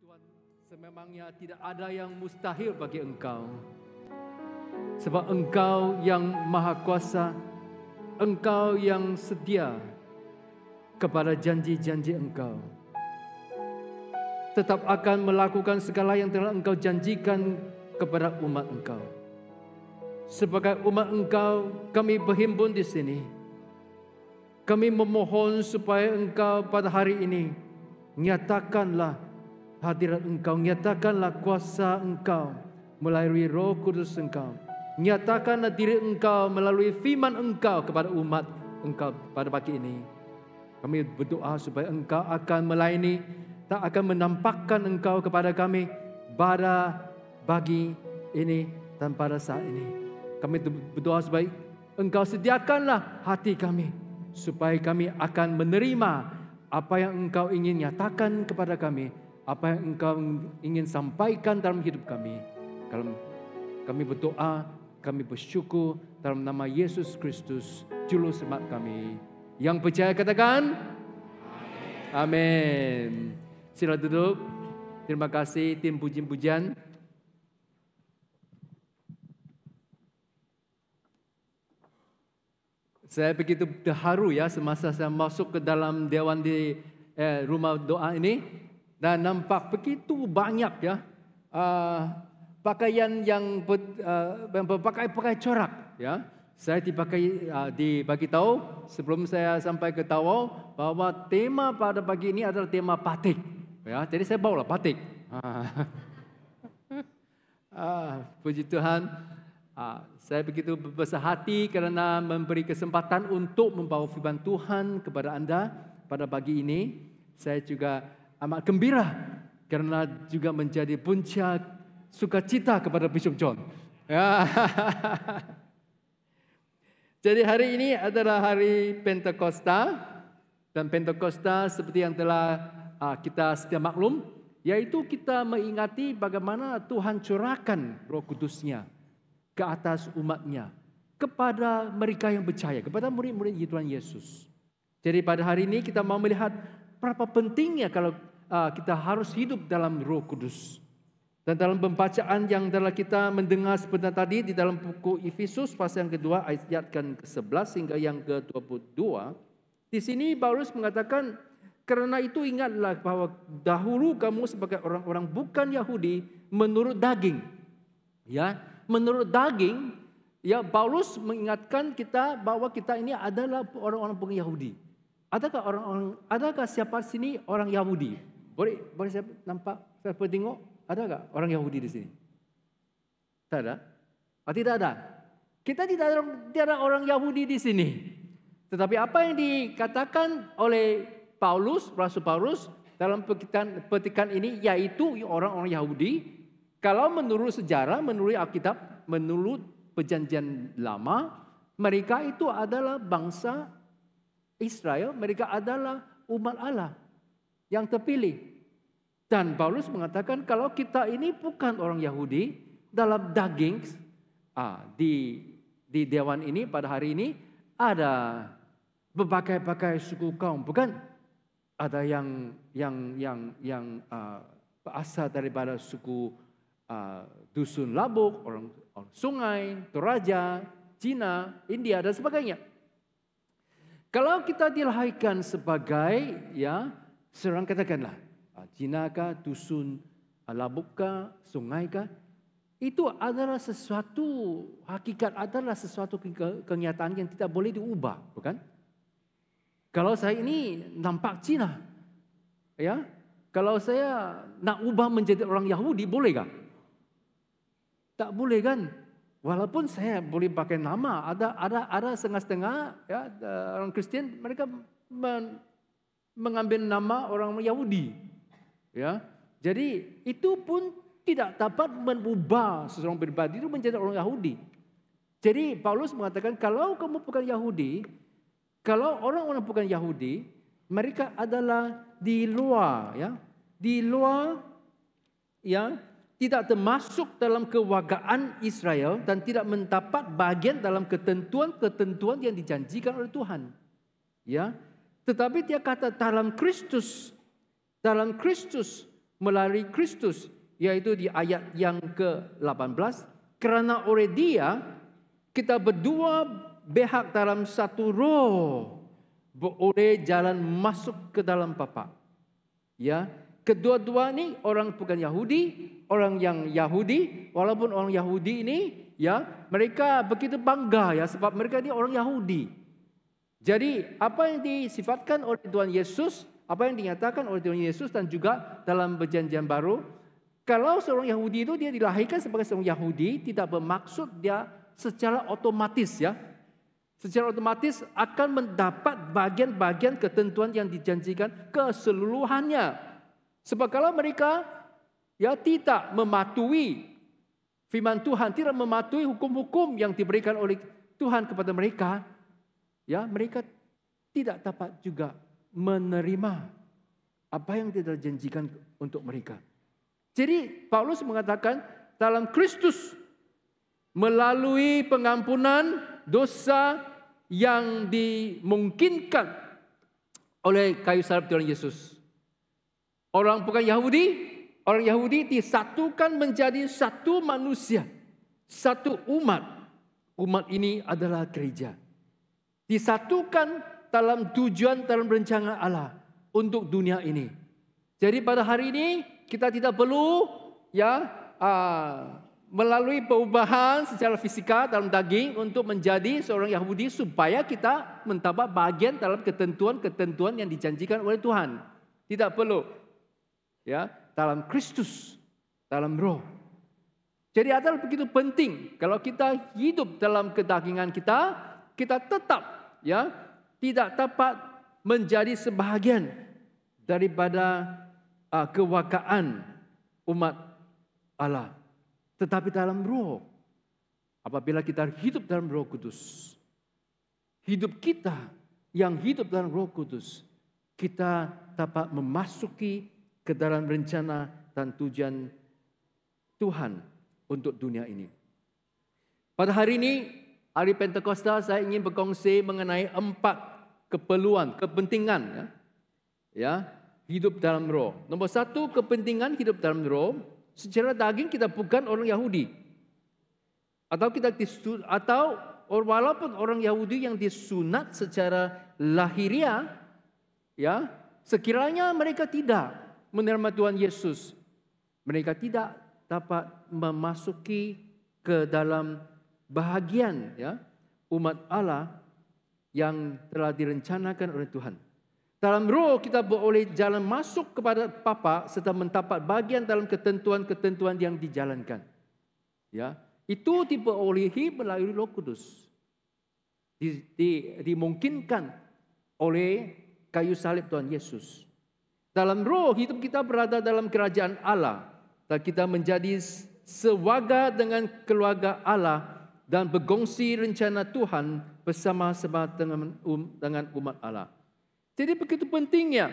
Tuhan, sememangnya tidak ada yang mustahil bagi Engkau. Sebab Engkau yang Maha Kuasa, Engkau yang setia kepada janji-janji Engkau. Tetap akan melakukan segala yang telah Engkau janjikan kepada umat Engkau. Sebagai umat Engkau, kami berhimpun di sini. Kami memohon supaya Engkau pada hari ini nyatakanlah hadirat Engkau, nyatakanlah kuasa Engkau melalui Roh Kudus Engkau. Nyatakanlah diri Engkau melalui firman Engkau kepada umat Engkau pada pagi ini. Kami berdoa supaya Engkau akan melayani, tak akan menampakkan Engkau kepada kami pada pagi ini dan pada saat ini. Kami berdoa supaya Engkau sediakanlah hati kami, supaya kami akan menerima apa yang Engkau ingin nyatakan kepada kami, apa yang Engkau ingin sampaikan dalam hidup kami. Kalau kami berdoa, kami bersyukur dalam nama Yesus Kristus, Juru Selamat kami. Yang percaya katakan, amin. Sila duduk. Terima kasih tim pujian-pujian. Saya begitu terharu ya semasa saya masuk ke dalam dewan di rumah doa ini dan nampak begitu banyak ya pakaian yang berpakai corak ya. Saya dibagi tahu sebelum saya sampai ke Tawau bahwa tema pada pagi ini adalah tema batik ya. Jadi saya bawalah batik. Puji Tuhan. Saya begitu berbesar hati kerana memberi kesempatan untuk membawa firman Tuhan kepada anda pada pagi ini. Saya juga amat gembira kerana juga menjadi puncak sukacita kepada Bishop John. Ya. Jadi hari ini adalah hari Pentakosta dan Pentakosta seperti yang telah kita sedia maklum, yaitu kita mengingati bagaimana Tuhan curahkan Roh Kudus-Nya ke atas umatnya, kepada mereka yang percaya, kepada murid-murid Tuhan Yesus. Jadi pada hari ini kita mau melihat berapa pentingnya kalau kita harus hidup dalam Roh Kudus. Dan dalam pembacaan yang telah kita mendengar sebentar tadi di dalam buku Efesus pasal yang kedua ayat ke-11 hingga yang ke-22, di sini Paulus mengatakan, karena itu ingatlah bahwa dahulu kamu sebagai orang-orang bukan Yahudi menurut daging, ya. Menurut daging, ya Paulus mengingatkan kita bahwa kita ini adalah orang-orang bukan Yahudi. Adakah siapa sini orang Yahudi? Boleh saya nampak, saya tengok, adakah orang Yahudi di sini? Tak ada? Tidak ada. Kita tidak ada orang Yahudi di sini. Tetapi apa yang dikatakan oleh Paulus, Rasul Paulus dalam petikan ini, yaitu orang-orang Yahudi. Kalau menurut sejarah, menurut Alkitab, menurut perjanjian lama, mereka itu adalah bangsa Israel, mereka adalah umat Allah yang terpilih. Dan Paulus mengatakan kalau kita ini bukan orang Yahudi, dalam daging, di dewan ini pada hari ini ada berbagai-bagai suku kaum, bukan? Ada yang berasal daripada suku dusun Labuk, orang Sungai, Toraja, Cina, India dan sebagainya. Kalau kita dilahirkan sebagai seorang katakanlah Cina kah, dusun Labuk kah, Sungai kah, itu adalah sesuatu hakikat, adalah sesuatu kenyataan yang tidak boleh diubah, bukan? Kalau saya ini nampak Cina, ya, kalau saya nak ubah menjadi orang Yahudi, boleh kah? Tak boleh kan? Walaupun saya boleh pakai nama, ada setengah-setengah ya, orang Kristen mereka mengambil nama orang Yahudi. Ya. Jadi itu pun tidak dapat mengubah seseorang pribadi itu menjadi orang Yahudi. Jadi Paulus mengatakan kalau kamu bukan Yahudi, kalau orang-orang bukan Yahudi, mereka adalah di luar ya, di luar ya, tidak termasuk dalam kewargaan Israel dan tidak mendapat bagian dalam ketentuan-ketentuan yang dijanjikan oleh Tuhan. Ya, tetapi dia kata dalam Kristus melalui Kristus, yaitu di ayat yang ke-18, karena oleh Dia kita berdua behak dalam satu roh, beroleh jalan masuk ke dalam Bapa. Ya, kedua-dua ini orang bukan Yahudi, orang yang Yahudi, walaupun orang Yahudi ini ya, mereka begitu bangga ya sebab mereka ini orang Yahudi. Jadi apa yang disifatkan oleh Tuhan Yesus, apa yang dinyatakan oleh Tuhan Yesus dan juga dalam Perjanjian Baru, kalau seorang Yahudi itu dia dilahirkan sebagai seorang Yahudi, tidak bermaksud dia secara otomatis ya, secara otomatis akan mendapat bagian-bagian ketentuan yang dijanjikan keseluruhannya. Sebab kalau mereka ya tidak mematuhi firman Tuhan, tidak mematuhi hukum-hukum yang diberikan oleh Tuhan kepada mereka, ya mereka tidak dapat juga menerima apa yang tidak dijanjikan untuk mereka. Jadi Paulus mengatakan dalam Kristus melalui pengampunan dosa yang dimungkinkan oleh kayu salib Tuhan Yesus. Orang bukan Yahudi, orang Yahudi disatukan menjadi satu manusia, satu umat. Umat ini adalah gereja. Disatukan dalam tujuan, dalam rencana Allah untuk dunia ini. Jadi pada hari ini kita tidak perlu ya melalui perubahan secara fisika dalam daging untuk menjadi seorang Yahudi supaya kita mendapat bagian dalam ketentuan-ketentuan yang dijanjikan oleh Tuhan. Tidak perlu. Ya, dalam Kristus, dalam roh. Jadi adalah begitu penting kalau kita hidup dalam kedagingan kita, kita tetap ya tidak dapat menjadi sebahagian daripada kewakaan umat Allah. Tetapi dalam roh, apabila kita hidup dalam Roh Kudus, hidup kita yang hidup dalam Roh Kudus, kita dapat memasuki ke dalam rencana dan tujuan Tuhan untuk dunia ini. Pada hari ini, hari Pentakosta, saya ingin berkongsi mengenai 4 keperluan, kepentingan ya, hidup dalam roh. Nomor 1, kepentingan hidup dalam roh. Secara daging kita bukan orang Yahudi. Atau walaupun orang Yahudi yang disunat secara lahiriah, ya, sekiranya mereka tidak menerima Tuhan Yesus, mereka tidak dapat memasuki ke dalam bahagian ya umat Allah yang telah direncanakan oleh Tuhan. Dalam roh kita boleh jalan masuk kepada Bapa serta mendapat bagian dalam ketentuan-ketentuan yang dijalankan. Ya, itu diperolehi melalui Roh Kudus. Dimungkinkan oleh kayu salib Tuhan Yesus. Dalam roh hidup kita berada dalam kerajaan Allah dan kita menjadi sewaga dengan keluarga Allah dan berkongsi rencana Tuhan bersama-sama dengan umat Allah. Jadi begitu pentingnya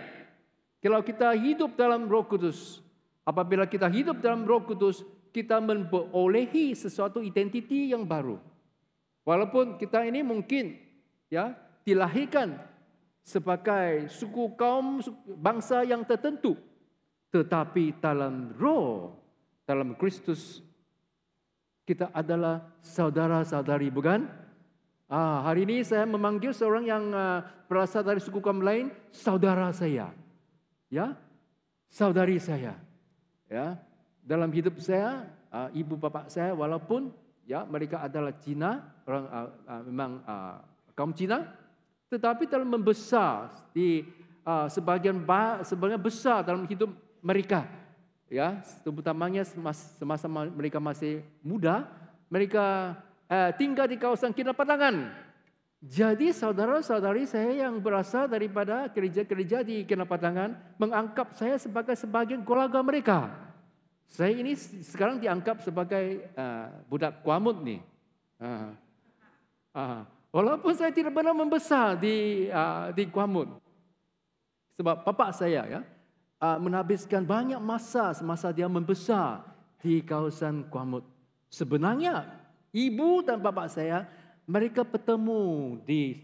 kalau kita hidup dalam Roh Kudus. Apabila kita hidup dalam Roh Kudus, kita memperolehi sesuatu identiti yang baru. Walaupun kita ini mungkin ya dilahirkan sebagai suku kaum bangsa yang tertentu, tetapi dalam roh, dalam Kristus kita adalah saudara-saudari, bukan? Hari ini saya memanggil seorang yang berasal dari suku kaum lain, saudara saya, ya, saudari saya, ya. Dalam hidup saya, ibu bapak saya walaupun ya mereka adalah Cina, orang memang kaum Cina, tetapi dalam membesar di sebagian besar dalam hidup mereka, ya, terutamanya semasa mereka masih muda, mereka tinggal di kawasan Kinabatangan. Jadi saudara-saudari saya yang berasal daripada gereja-gereja di Kinabatangan menganggap saya sebagai sebagian keluarga mereka. Saya ini sekarang dianggap sebagai budak Kuamut nih. Walaupun saya tidak pernah membesar di Kuamut. Sebab bapak saya ya menghabiskan banyak masa semasa dia membesar di kawasan Kuamut. Sebenarnya ibu dan bapak saya mereka bertemu di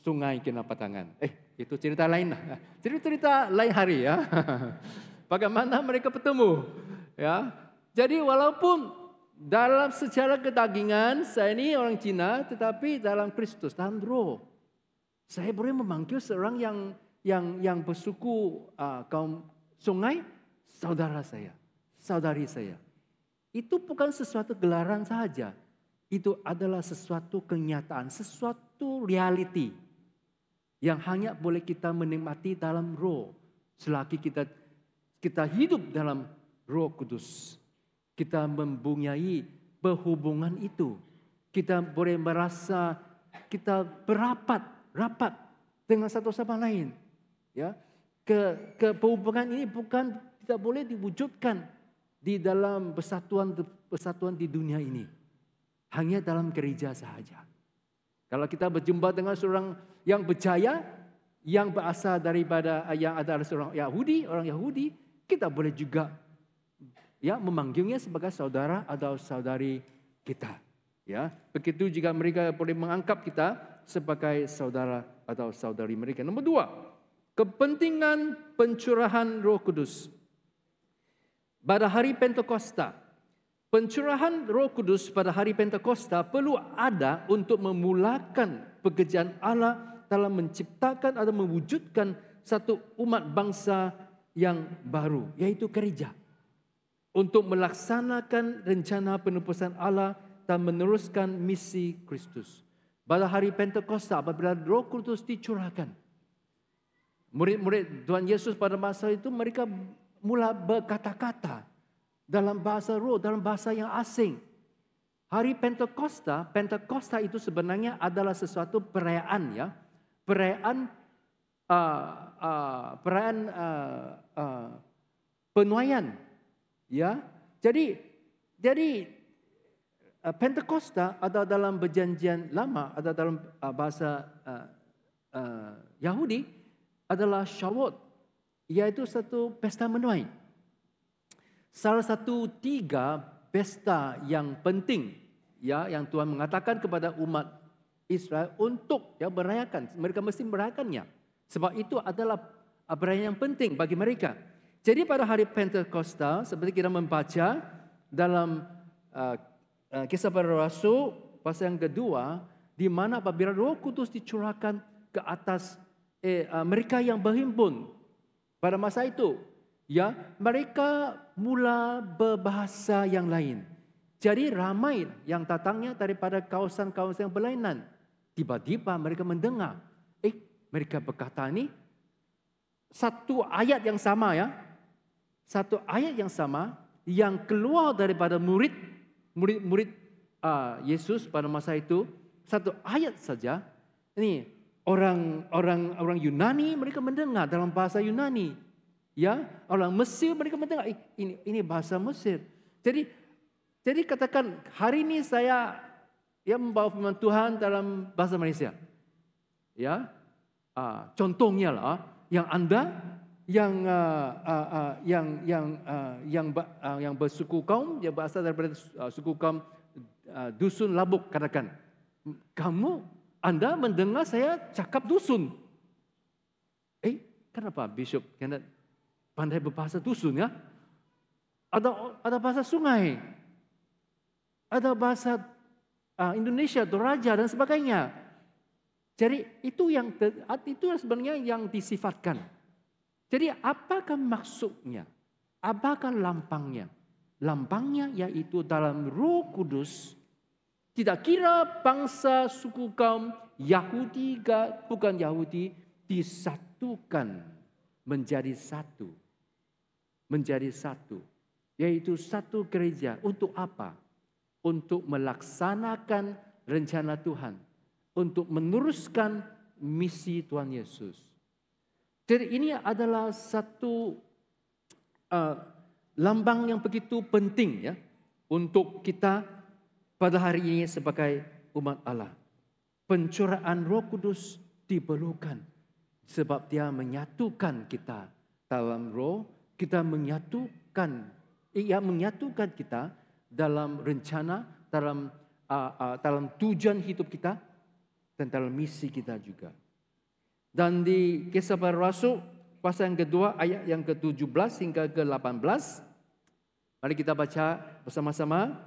Sungai Kinabatangan. Itu cerita lain lah. Cerita lain hari ya. Bagaimana mereka bertemu? Ya. Jadi walaupun dalam secara kedagingan saya ini orang Cina, tetapi dalam Kristus, dalam roh, saya boleh memanggil seorang yang bersuku kaum Sungai, saudara saya, saudari saya. Itu bukan sesuatu gelaran saja. Itu adalah sesuatu kenyataan, sesuatu reality yang hanya boleh kita menikmati dalam roh. Selagi kita hidup dalam Roh Kudus, kita mempunyai berhubungan itu. Kita boleh merasa kita rapat dengan satu sama lain. Ya, kehubungan ini bukan tidak boleh diwujudkan di dalam persatuan di dunia ini. Hanya dalam gereja sahaja. Kalau kita berjumpa dengan seorang yang berjaya, yang berasal daripada yang adalah seorang Yahudi, kita boleh juga ya memanggilnya sebagai saudara atau saudari kita. Ya, begitu juga mereka boleh menganggap kita sebagai saudara atau saudari mereka. Nomor 2, kepentingan pencurahan Roh Kudus. Pada hari Pentakosta, pencurahan Roh Kudus pada hari Pentakosta perlu ada untuk memulakan pekerjaan Allah dalam menciptakan atau mewujudkan satu umat bangsa yang baru, yaitu gereja. Untuk melaksanakan rencana penebusan Allah dan meneruskan misi Kristus. Pada hari Pentakosta, apabila Roh Kudus dicurahkan, murid-murid Tuhan Yesus pada masa itu mereka mula berkata-kata dalam bahasa roh, dalam bahasa yang asing. Hari Pentakosta itu sebenarnya adalah sesuatu perayaan, ya, perayaan penuaian, ya. Jadi Pentakosta ada dalam Perjanjian Lama, ada dalam bahasa Yahudi adalah Shavuot, yaitu satu pesta menuai. Salah satu 3 pesta yang penting, ya, yang Tuhan mengatakan kepada umat Israel untuk ya merayakan. Mereka mesti merayakannya. Sebab itu adalah perayaan yang penting bagi mereka. Jadi pada hari Pentakosta, seperti kita membaca dalam Kisah Para Rasul pasal yang kedua, di mana apabila Roh Kudus dicurahkan ke atas mereka yang berhimpun pada masa itu. Ya, mereka mula berbahasa yang lain. Jadi ramai yang datangnya daripada kawasan-kawasan yang berlainan. Tiba-tiba mereka mendengar, mereka berkata ini satu ayat yang sama, ya. Satu ayat yang sama yang keluar daripada murid Yesus pada masa itu, satu ayat saja. Ini orang Yunani mereka mendengar dalam bahasa Yunani. Ya, orang Mesir mereka mendengar ini bahasa Mesir. Jadi katakan hari ini saya membawa firman Tuhan dalam bahasa Malaysia. Ya, contohnya lah yang Anda yang bersuku kaum yang berasal daripada suku kaum dusun Labuk, katakan Anda mendengar saya cakap dusun. Kenapa Bishop pandai berbahasa dusun, ya? Ada bahasa sungai, ada bahasa Indonesia, Toraja dan sebagainya. Jadi itu sebenarnya yang disifatkan. Jadi apakah maksudnya? Apakah lampangnya? Lampangnya yaitu dalam Roh Kudus, tidak kira bangsa, suku, kaum, Yahudi, bukan Yahudi, disatukan menjadi satu. Menjadi satu. Yaitu satu gereja. Untuk apa? Untuk melaksanakan rencana Tuhan. Untuk meneruskan misi Tuhan Yesus. Jadi ini adalah satu lambang yang begitu penting, ya, untuk kita pada hari ini sebagai umat Allah. Pencurahan Roh Kudus diperlukan sebab dia menyatukan kita dalam roh, kita menyatukan kita dalam rencana, dalam tujuan hidup kita dan dalam misi kita juga. Dan di Kisah Para Rasul pasal yang kedua ayat yang ke-17 hingga ke-18. Mari kita baca bersama-sama.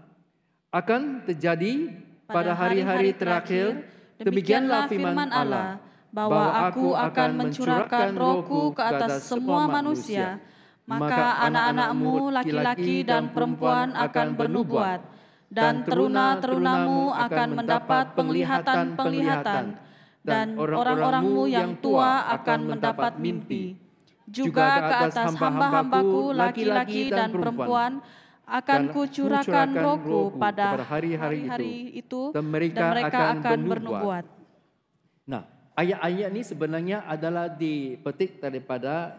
Akan terjadi pada hari-hari terakhir, demikianlah firman Allah, bahwa Aku akan mencurahkan Rohku ke atas semua manusia. Maka anak-anakmu laki-laki dan perempuan akan bernubuat, dan teruna-terunamu akan mendapat penglihatan-penglihatan, dan orang-orangmu yang tua akan mendapat mimpi. Juga ke atas hamba-hambaku laki-laki dan perempuan akan kucurahkan Rohku pada hari-hari itu, dan mereka akan bernubuat. Nah, ayat-ayat ini sebenarnya adalah dipetik daripada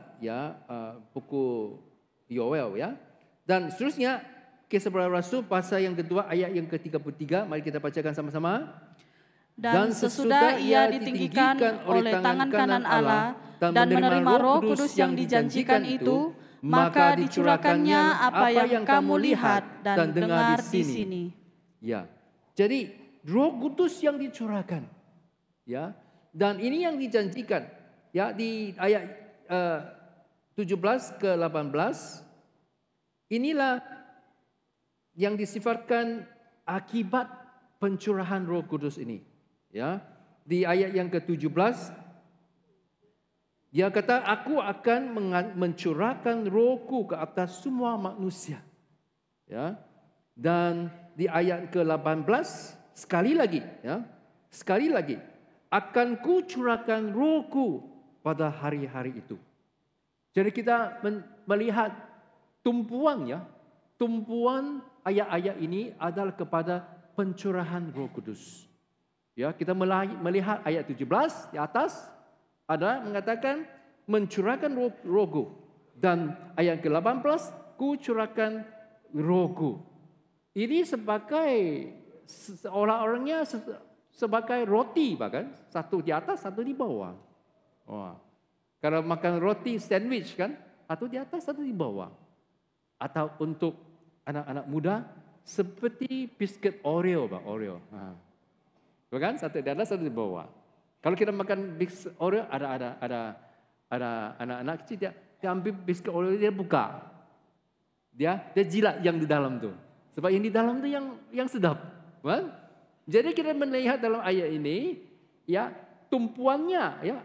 buku Yoel ya. Dan seterusnya Kisah Para Rasul pasal yang kedua ayat yang ke-33, mari kita bacakan sama-sama. Dan sesudah ia ditinggikan oleh tangan kanan Allah dan menerima Roh Kudus yang dijanjikan itu, maka dicurahkannya apa yang kamu lihat dan dengar di sini. Ya. Jadi Roh Kudus yang dicurahkan. Ya. Dan ini yang dijanjikan. Ya, di ayat 17 ke 18, inilah yang disifatkan akibat pencurahan Roh Kudus ini. Ya, di ayat yang ke-17 dia kata, Aku akan mencurahkan Rohku ke atas semua manusia. Ya, dan di ayat ke-18 sekali lagi, ya, sekali lagi, akan kucurahkan Rohku pada hari-hari itu. Jadi kita melihat tumpuan ayat-ayat ini adalah kepada pencurahan Roh Kudus. Ya, kita melihat ayat 17 di atas ada mengatakan mencurahkan Rohku, dan ayat ke-18 kucurahkan Rohku. Ini sebagai orang-orangnya sebagai roti, bahkan satu di atas, satu di bawah. Wah. Kalau makan roti sandwich kan, satu di atas, satu di bawah. Atau untuk anak-anak muda seperti biskuit Oreo, Pak, Oreo. Bukan? Satu di atas, satu di bawah. Kalau kita makan biskuit Oreo, ada anak-anak kecil dia ambil biskuit Oreo, dia buka. Dia jilat yang di dalam tu. Sebab yang di dalam tu yang sedap. Kan? Jadi kita melihat dalam ayat ini, ya, tumpuannya ya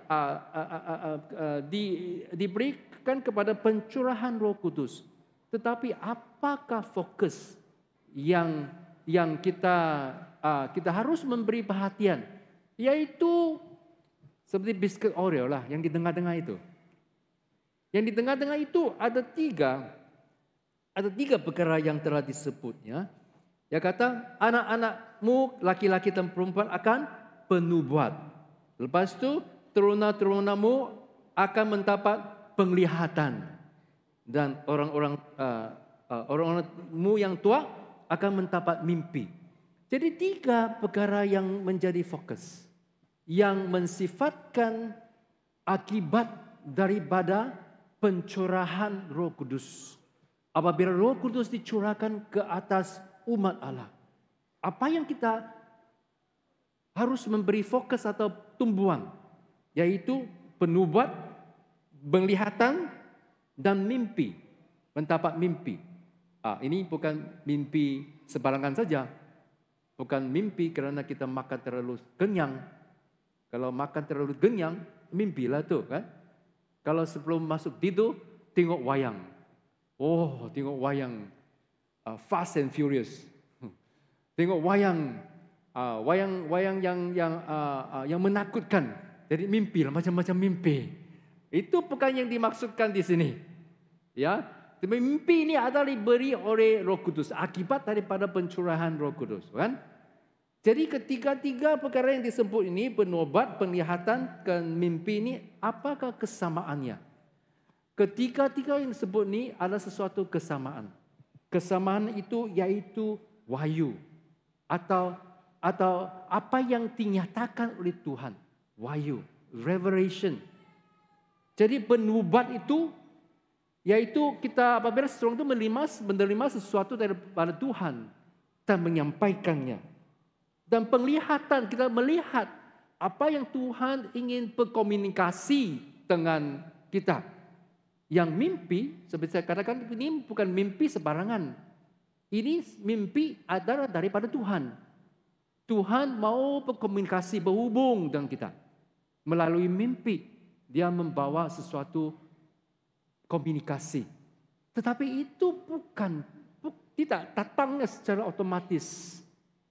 diberikan kepada pencurahan Roh Kudus. Tetapi apakah fokus yang kita harus memberi perhatian? Yaitu seperti biskuit Oreo lah yang di tengah-tengah itu. Yang di tengah-tengah itu ada tiga perkara yang telah disebutnya. Dia kata anak-anakmu laki-laki dan perempuan akan bernubuat. Lepas itu teruna-terunamu akan mendapat penglihatan, dan orang-orangmu yang tua akan mendapat mimpi. Jadi tiga perkara yang menjadi fokus, yang mensifatkan akibat daripada pencurahan Roh Kudus. Apabila Roh Kudus dicurahkan ke atas umat Allah, apa yang kita harus memberi fokus atau tumbuhan, yaitu penubuat, penglihatan, dan mimpi, mendapat mimpi. Ini bukan mimpi sembarangan saja, bukan mimpi kerana kita makan terlalu kenyang. Kalau makan terlalu kenyang, mimpilah tu kan. Kalau sebelum masuk tidur, tengok wayang. Oh, tengok wayang Fast and Furious. Tengok wayang yang menakutkan. Jadi mimpi lah, macam-macam mimpi. Itu bukan yang dimaksudkan di sini. Ya, mimpi ini adalah diberi oleh Roh Kudus akibat daripada pencurahan Roh Kudus, kan? Jadi ketiga-tiga perkara yang disebut ini, penubuat, penglihatan, dan mimpi ini, apakah kesamaannya? Ketiga-tiga yang disebut ini adalah sesuatu kesamaan. Kesamaan itu yaitu wahyu atau apa yang dinyatakan oleh Tuhan, wahyu, revelation. Jadi penubuat itu yaitu kita apabila seseorang itu menerima sesuatu daripada Tuhan dan menyampaikannya. Dan penglihatan, kita melihat apa yang Tuhan ingin berkomunikasi dengan kita. Yang mimpi, seperti saya katakan, ini bukan mimpi sembarangan. Ini mimpi adalah daripada Tuhan. Tuhan mau berkomunikasi, berhubung dengan kita. Melalui mimpi, dia membawa sesuatu komunikasi. Tetapi itu tidak datangnya secara otomatis.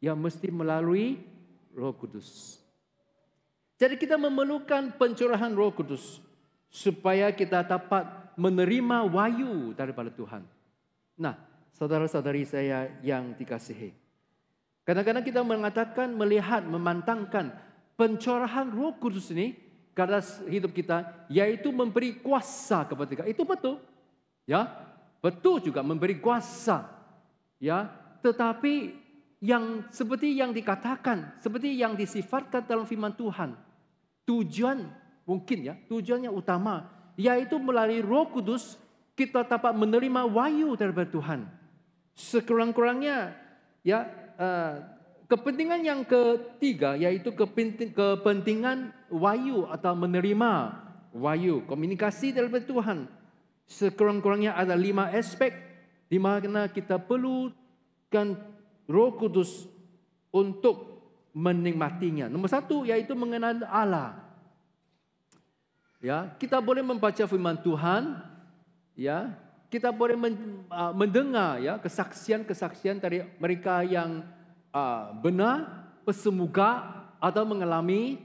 Yang mesti melalui Roh Kudus. Jadi kita memerlukan pencurahan Roh Kudus. Supaya kita dapat menerima wahyu daripada Tuhan. Nah, saudara-saudari saya yang dikasihi. Kadang-kadang kita mengatakan, melihat, memandangkan pencurahan Roh Kudus ini ke atas hidup kita, yaitu memberi kuasa kepada kita. Itu betul. Ya, betul juga memberi kuasa. Ya, tetapi yang seperti yang dikatakan, seperti yang disifatkan dalam firman Tuhan, tujuan mungkin ya, tujuannya utama, yaitu melalui Roh Kudus kita dapat menerima wahyu daripada Tuhan. Sekurang-kurangnya ya, kepentingan yang ketiga yaitu kepentingan wahyu atau menerima wahyu, komunikasi daripada Tuhan. Sekurang-kurangnya ada 5 aspek di mana kita perlukan Roh Kudus untuk menikmatinya. Nomor 1 yaitu mengenal Allah. Ya, kita boleh membaca firman Tuhan, ya, kita boleh mendengar ya kesaksian-kesaksian dari mereka yang benar, pesemuka atau mengalami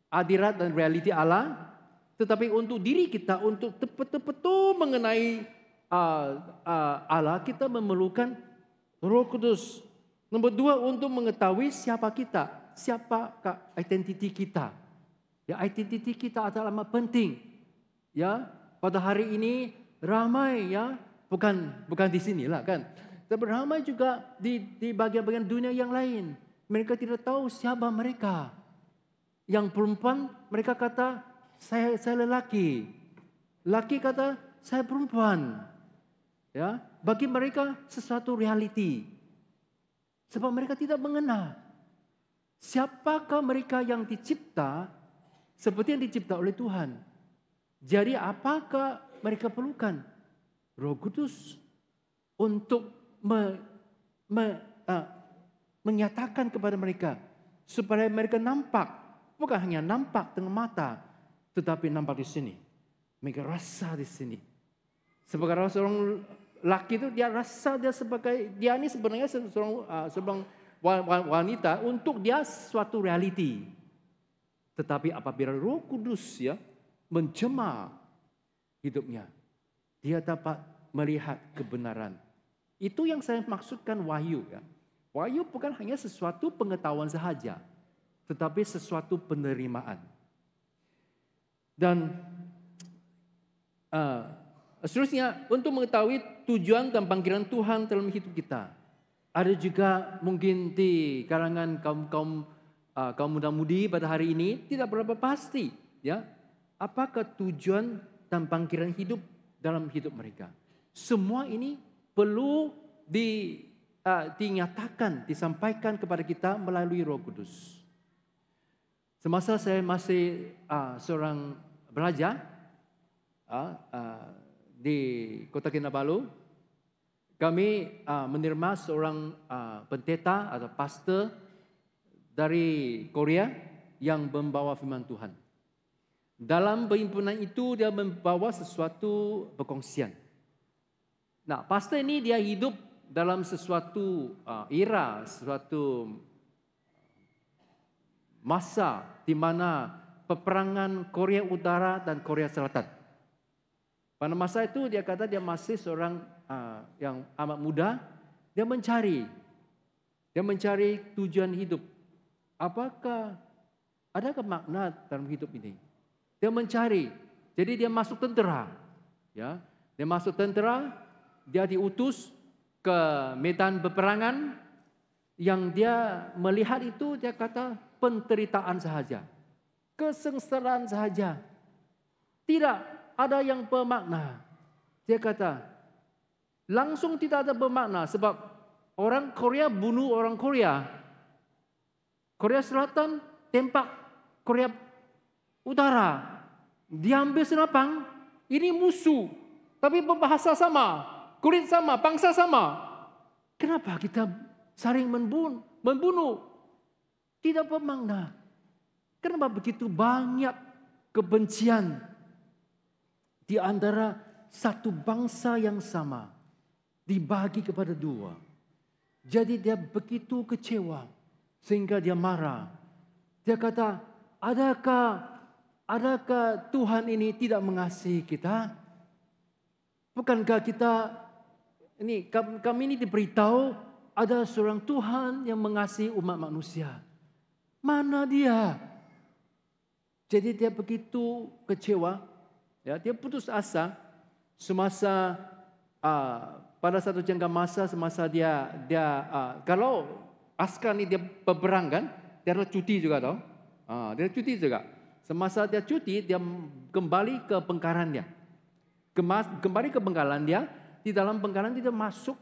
hadirat dan realiti Allah. Tetapi untuk diri kita, untuk betul-betul mengenai Allah, kita memerlukan Roh Kudus. Nomor 2, untuk mengetahui siapa kita, siapakah identiti kita. Ya, identiti kita adalah amat penting. Ya, pada hari ini ramai ya, bukan di sinilah kan. Tapi ramai juga di bagian-bagian dunia yang lain. Mereka tidak tahu siapa mereka. Yang perempuan mereka kata saya lelaki. Laki kata saya perempuan. Ya, bagi mereka sesuatu realiti. Sebab mereka tidak mengenal siapakah mereka yang dicipta seperti yang dicipta oleh Tuhan. Jadi apakah mereka perlukan Roh Kudus untuk menyatakan kepada mereka supaya mereka nampak, bukan hanya nampak dengan mata, tetapi nampak di sini. Mereka rasa di sini. Sebagai seorang laki itu dia rasa dia ini sebenarnya seorang wanita untuk dia suatu realiti. Tetapi apabila Roh Kudus ya menjemah hidupnya, dia dapat melihat kebenaran. Itu yang saya maksudkan wahyu ya. Wahyu bukan hanya sesuatu pengetahuan sahaja, tetapi sesuatu penerimaan. Dan seterusnya untuk mengetahui tujuan dan panggilan Tuhan dalam hidup kita. Ada juga mungkin di kalangan kaum muda-mudi pada hari ini tidak berapa pasti ya apakah tujuan dan panggilan hidup dalam hidup mereka. Semua ini perlu dinyatakan, disampaikan kepada kita melalui Roh Kudus. Semasa saya masih seorang belajar di Kota Kinabalu, kami menerima seorang pendeta atau pastor dari Korea yang membawa firman Tuhan. Dalam perhimpunan itu dia membawa sesuatu perkongsian. Nah, pastor ini dia hidup dalam sesuatu era, sesuatu masa di mana peperangan Korea Utara dan Korea Selatan. Pada masa itu dia kata dia masih seorang yang amat muda, dia mencari tujuan hidup. Apakah adakah makna dalam hidup ini? Dia mencari. Jadi dia masuk tentera. Ya, dia masuk tentera, dia diutus ke medan peperangan. Yang dia melihat itu dia kata penderitaan sahaja. Kesengsaraan sahaja. Tidak ada yang bermakna. Dia kata langsung tidak ada bermakna sebab orang Korea bunuh orang Korea. Korea Selatan tembak Korea Utara. Diambil senapang, Ini musuh, tapi berbahasa sama, kulit sama, bangsa sama. Kenapa kita saling membunuh? Tidak bermakna. Kenapa begitu banyak kebencian di antara satu bangsa yang sama dibagi kepada dua? Jadi dia begitu kecewa sehingga dia marah. Dia kata, adakah Tuhan ini tidak mengasihi kita? Bukankah kami ini diberitahu ada seorang Tuhan yang mengasihi umat manusia? Mana dia? Jadi dia begitu kecewa, ya, dia putus asa semasa pada satu jangka masa semasa dia kalau askar ini dia berperang kan, dia ada cuti juga tau. Dia cuti juga. Semasa dia cuti, dia kembali ke pengkalan dia. Kembali ke pengkalan dia, di dalam pengkalan dia masuk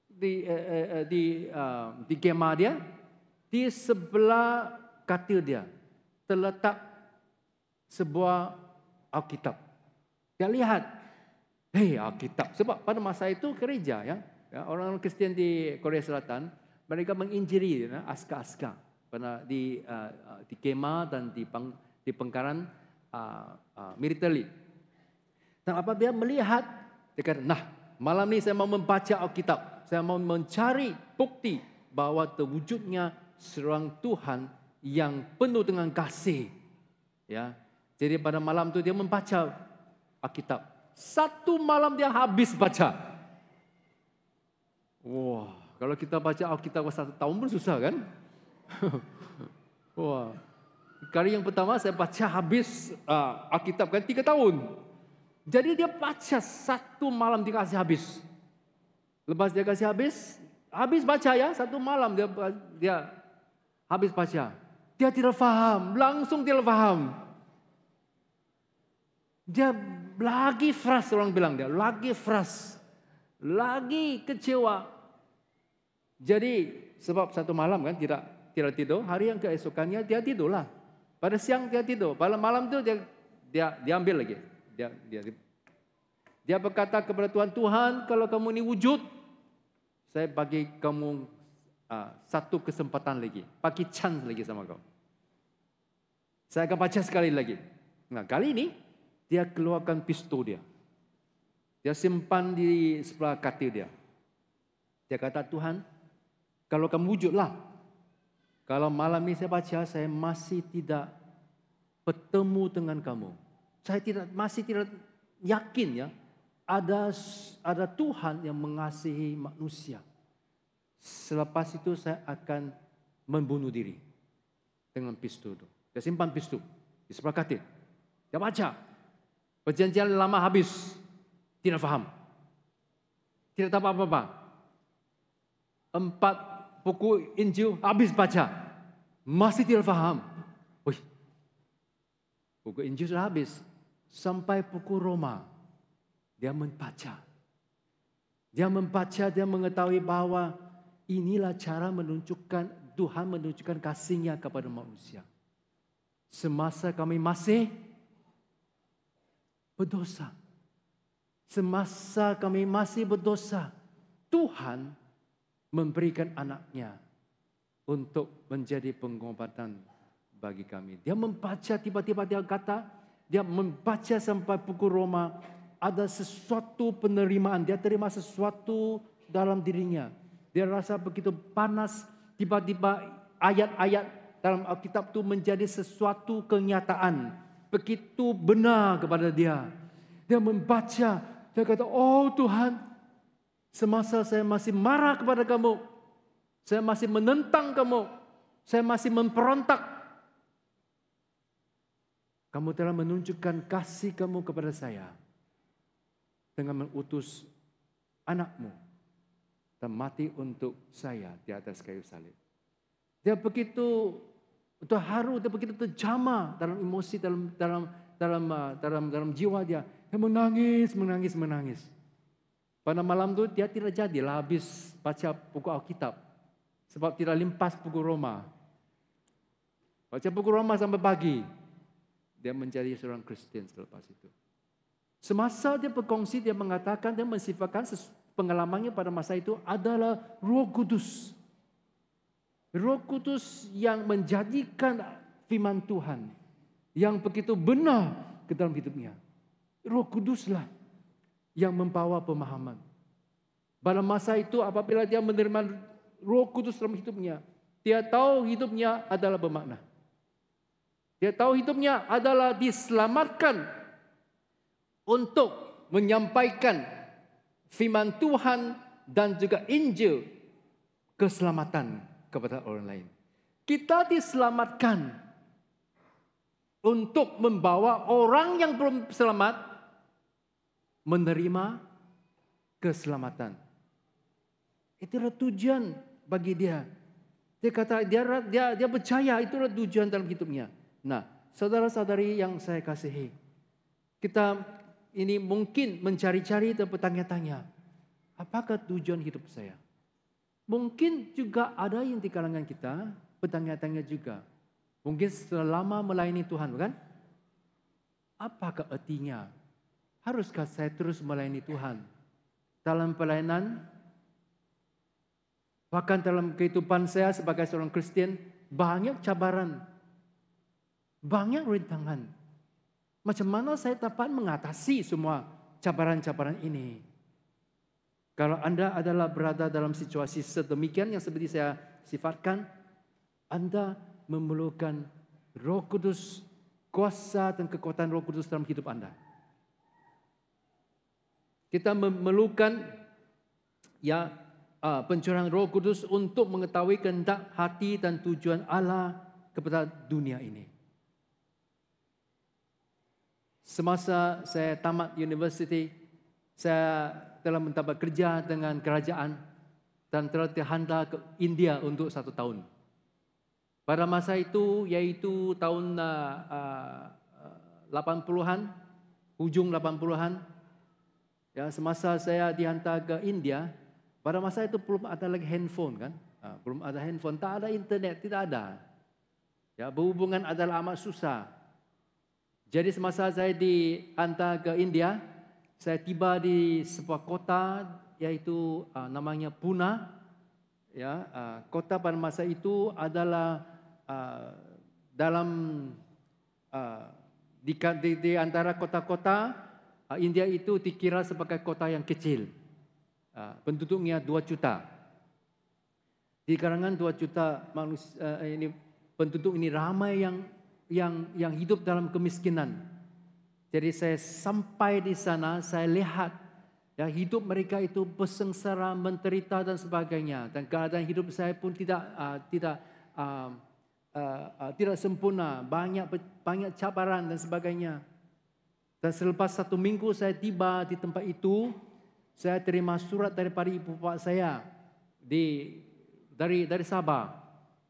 di kemah dia, di sebelah katil dia terletak sebuah Alkitab. Dia lihat, Alkitab. Sebab pada masa itu gereja ya orang Kristen di Korea Selatan, mereka menginjili askar-askar di kemah dan di pengkalan militeri. Dan apabila melihat, dia kata, malam ini saya mau membaca Alkitab. Saya mau mencari bukti bahwa terwujudnya seorang Tuhan yang penuh dengan kasih. Ya, jadi pada malam itu dia membaca Alkitab. Satu malam dia habis baca. Wah, kalau kita baca Alkitab 1 tahun pun susah kan? Wah, kali yang pertama saya baca habis Alkitab kan 3 tahun. Jadi dia baca satu malam dikasih habis. Lepas dia kasih habis baca ya, satu malam dia habis baca. Dia tidak faham, langsung tidak faham. Dia lagi frust, orang bilang dia, lagi frust. Lagi kecewa. Jadi sebab satu malam kan tidak tidur, hari yang keesokannya dia tidurlah. Pada siang dia tidur, pada malam itu dia ambil lagi. Dia berkata kepada Tuhan, kalau kamu ini wujud, saya bagi kamu satu kesempatan lagi, pakai chance lagi sama kau. Saya akan baca sekali lagi. Nah, kali ini dia keluarkan pistol dia. Dia simpan di sebelah katil dia. Dia kata, Tuhan, kalau kamu wujudlah. Kalau malam ini saya baca, saya masih tidak bertemu dengan kamu. Saya masih tidak yakin ya, ada Tuhan yang mengasihi manusia. Selepas itu saya akan membunuh diri dengan pistol itu. Dia simpan pistol di sebelah katil. Dia baca. Perjanjian lama habis. Tidak faham. Tidak tahu apa-apa. 4 buku Injil habis baca. Masih tidak faham. Buku Injil sudah habis. Sampai buku Roma. Dia membaca. Dia mengetahui bahwa inilah cara Tuhan menunjukkan kasih-Nya kepada manusia. Semasa kami masih berdosa. Semasa kami masih berdosa, Tuhan memberikan anak-Nya untuk menjadi pengobatan bagi kami. Dia membaca, tiba-tiba dia kata, dia membaca sampai buku Roma, ada sesuatu penerimaan, dia terima sesuatu dalam dirinya. Dia rasa begitu panas, tiba-tiba ayat-ayat dalam Alkitab itu menjadi sesuatu kenyataan. Begitu benar kepada dia. Dia membaca, dia kata, oh Tuhan, semasa saya masih marah kepada kamu, saya masih menentang kamu, saya masih memberontak, kamu telah menunjukkan kasih kamu kepada saya dengan mengutus anakmu dan mati untuk saya di atas kayu salib. Dia begitu terharu, dia begitu terjamah dalam emosi, dalam jiwa dia. Dia menangis. Pada malam itu dia tidak jadilah habis baca buku Alkitab. Sebab tidak limpas buku Roma. Baca buku Roma sampai pagi. Dia menjadi seorang Kristen selepas itu. Semasa dia berkongsi, dia mengatakan, dia mensifatkan pengalamannya pada masa itu adalah Roh Kudus. Roh Kudus yang menjadikan firman Tuhan yang begitu benar ke dalam hidupnya. Roh Kuduslah yang membawa pemahaman. Pada masa itu apabila dia menerima Roh Kudus dalam hidupnya, dia tahu hidupnya adalah bermakna. Dia tahu hidupnya adalah diselamatkan untuk menyampaikan firman Tuhan dan juga Injil keselamatan kepada orang lain. Kita diselamatkan untuk membawa orang yang belum selamat menerima keselamatan. Itulah tujuan bagi dia. Dia kata dia percaya itulah tujuan dalam hidupnya. Nah, saudara-saudari yang saya kasihi, kita ini mungkin mencari-cari dan bertanya-tanya, apakah tujuan hidup saya? Mungkin juga ada yang di kalangan kita bertanya-tanya juga. Mungkin selama melayani Tuhan, kan? Apakah artinya? Haruskah saya terus melayani Tuhan? Dalam pelayanan, bahkan dalam kehidupan saya sebagai seorang Kristen, banyak cabaran, banyak rintangan. Macam mana saya dapat mengatasi semua cabaran-cabaran ini? Kalau Anda adalah berada dalam situasi sedemikian yang seperti saya sifatkan, Anda memerlukan Roh Kudus, kuasa dan kekuatan Roh Kudus dalam hidup Anda. Kita memerlukan pencurahan Roh Kudus untuk mengetahui kehendak hati dan tujuan Allah kepada dunia ini. Semasa saya tamat universiti, saya telah mendapat kerja dengan kerajaan dan telah dihantar ke India untuk 1 tahun. Pada masa itu, yaitu tahun 80-an, hujung 80-an, ya, semasa saya dihantar ke India, pada masa itu belum ada lagi handphone, kan? Belum ada handphone, tak ada internet, tidak ada. Ya, berhubungan adalah amat susah. Jadi semasa saya dihantar ke India, saya tiba di sebuah kota yaitu namanya Pune. Ya, kota pada masa itu adalah dalam di antara kota-kota India itu dikira sebagai kota yang kecil. Penduduknya 2 juta. Di kalangan 2 juta manusia ini penduduk ini ramai yang hidup dalam kemiskinan. Jadi saya sampai di sana, saya lihat ya hidup mereka itu bersengsara, menderita dan sebagainya. Dan keadaan hidup saya pun tidak sempurna, banyak cabaran dan sebagainya. Dan selepas 1 minggu saya tiba di tempat itu, saya terima surat daripada ibu bapa saya dari Sabah.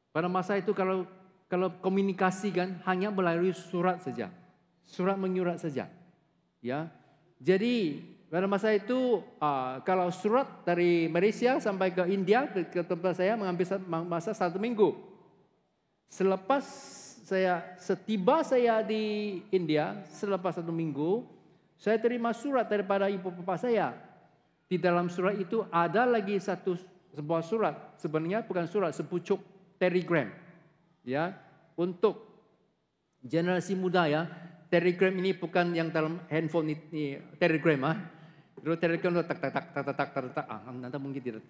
Pada masa itu kalau komunikasi kan hanya melalui surat saja. Surat menyurat saja. Ya. Jadi pada masa itu kalau surat dari Malaysia sampai ke India ke tempat saya mengambil masa 1 minggu. Selepas setiba saya di India, selepas 1 minggu, saya terima surat daripada ibu bapa saya. Di dalam surat itu ada lagi sebuah surat, sebenarnya bukan surat, sepucuk telegram. Ya, untuk generasi muda ya. Telegram ini bukan yang dalam handphone ini telegram Dulu telegram itu tak. Anda mungkin tidak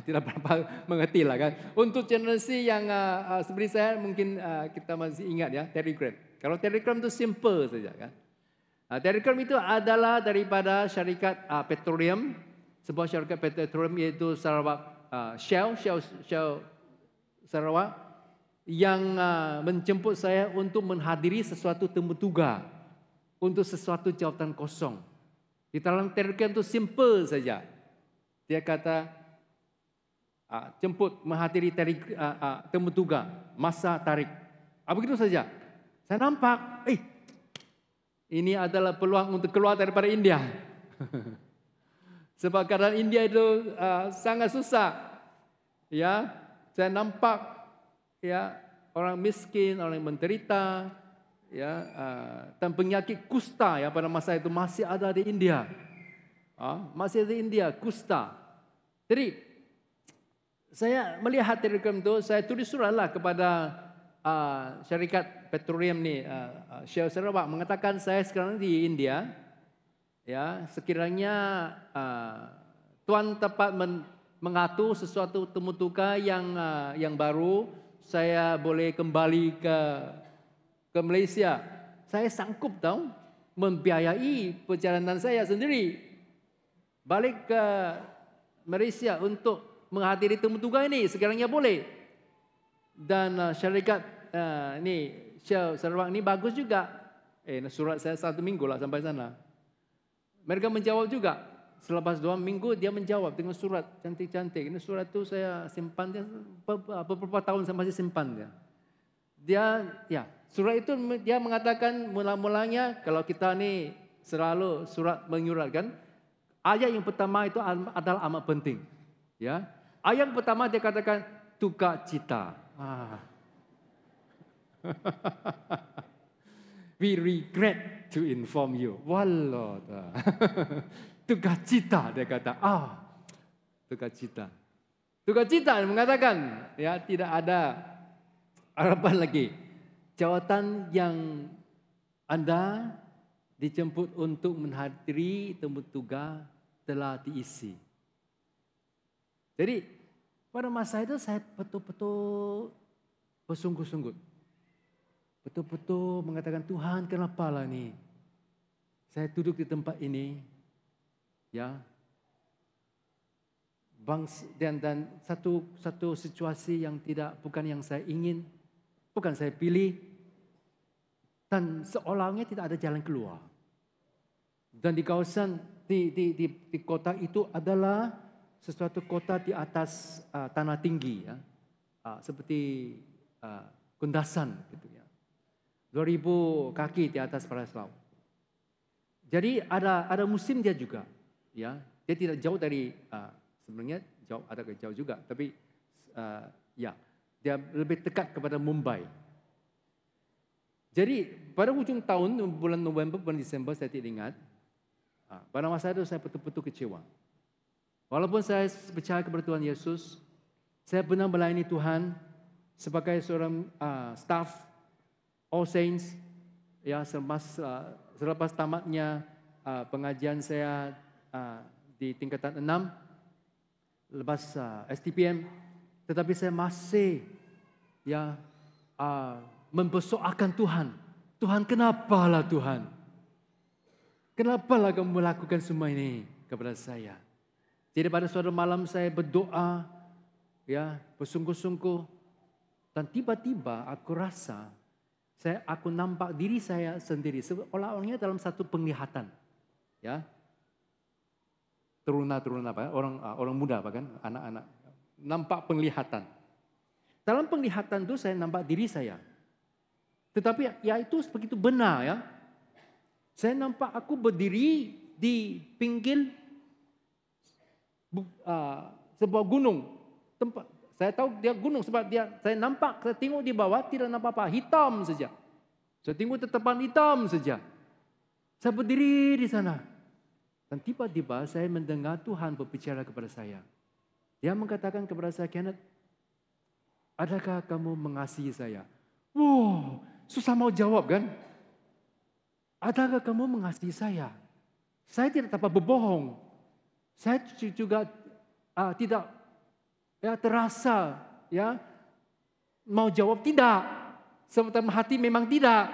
berapa mengerti lah kan. Untuk generasi yang seperti saya mungkin kita masih ingat ya telegram. Kalau telegram itu simple saja kan. Telegram itu adalah daripada syarikat petroleum, sebuah syarikat petroleum yaitu Sarawak Shell Sarawak yang menjemput saya untuk menghadiri sesuatu temu tugas untuk sesuatu jawatan kosong. Di dalam telegram itu simple saja. Dia kata jemput menghadiri temu tugas, masa tarik. Begitu saja. Saya nampak, ini adalah peluang untuk keluar daripada India. Sebab keadaan India itu sangat susah. Ya, saya nampak ya orang miskin, orang yang menderita, ya, dan penyakit kusta ya pada masa itu masih ada di India. Masih ada di India, kusta. Jadi saya melihat telegram itu, saya tulis suratlah kepada syarikat petroleum nih, Shell Sarawak, mengatakan saya sekarang di India, ya sekiranya Tuhan tepat mengatur sesuatu temu tuka yang baru, saya boleh kembali ke Malaysia. Saya sanggup tahu membiayai perjalanan saya sendiri balik ke Malaysia untuk menghadiri temu tuga ini sekiranya boleh. Dan syarikat ini Shell Sarawak ini bagus juga. Surat saya 1 minggu lah sampai sana. Mereka menjawab juga. Selepas 2 minggu dia menjawab dengan surat cantik-cantik. Ini surat itu saya simpan dia beberapa tahun saya masih simpan dia. Surat itu dia mengatakan mula-mulanya kalau kita ni selalu surat menyuratkan. Ayat yang pertama itu adalah amat penting. Ya, ayat yang pertama dia katakan duka cita. We regret to inform you. Wallah. Duka cita dia kata. Duka cita. Duka cita mengatakan ya tidak ada harapan lagi. Jawatan yang Anda dijemput untuk menghadiri temu tuga telah diisi. Jadi pada masa itu saya betul-betul bersungguh-sungguh. Betul-betul mengatakan Tuhan kenapalah nih. Saya duduk di tempat ini. Ya. Dan satu situasi yang bukan yang saya ingin. Bukan saya pilih. Dan seolahnya tidak ada jalan keluar. Dan di kawasan di kota itu adalah sesuatu kota di atas tanah tinggi ya. Seperti kundasan gitu ya. 2000 kaki di atas paras laut. Jadi ada musim dia juga ya. Dia tidak jauh dari sebenarnya agak jauh juga tapi ya dia lebih dekat kepada Mumbai. Jadi pada ujung tahun bulan November bulan Desember saya tidak ingat. Pada masa itu saya betul-betul kecewa. Walaupun saya percaya kepada Tuhan Yesus, saya benar melayani Tuhan sebagai seorang staff All Saints. Ya, selepas tamatnya pengajian saya di tingkatan 6, lepas STPM, tetapi saya masih ya mempersoalkan Tuhan. Tuhan, kenapalah Tuhan? Kenapalah kamu melakukan semua ini kepada saya? Jadi pada suatu malam saya berdoa, ya bersungguh-sungguh, dan tiba-tiba aku rasa, aku nampak diri saya sendiri seolah-olahnya dalam satu penglihatan, ya teruna-teruna apa? Orang muda bahkan anak-anak nampak penglihatan. Dalam penglihatan itu saya nampak diri saya, tetapi ya itu begitu benar ya. Saya nampak aku berdiri di pinggir sebuah gunung. Saya tahu dia gunung sebab saya tengok di bawah tidak nampak apa, hitam saja. Saya tengok tetapan hitam saja. Saya berdiri di sana. Dan tiba-tiba saya mendengar Tuhan berbicara kepada saya. Dia mengatakan kepada saya, Kenneth, adakah kamu mengasihi saya? Wow, susah mau jawab kan? Adakah kamu mengasihi saya? Saya tidak dapat berbohong. Saya juga tidak terasa ya mau jawab tidak. Sementara hati memang tidak.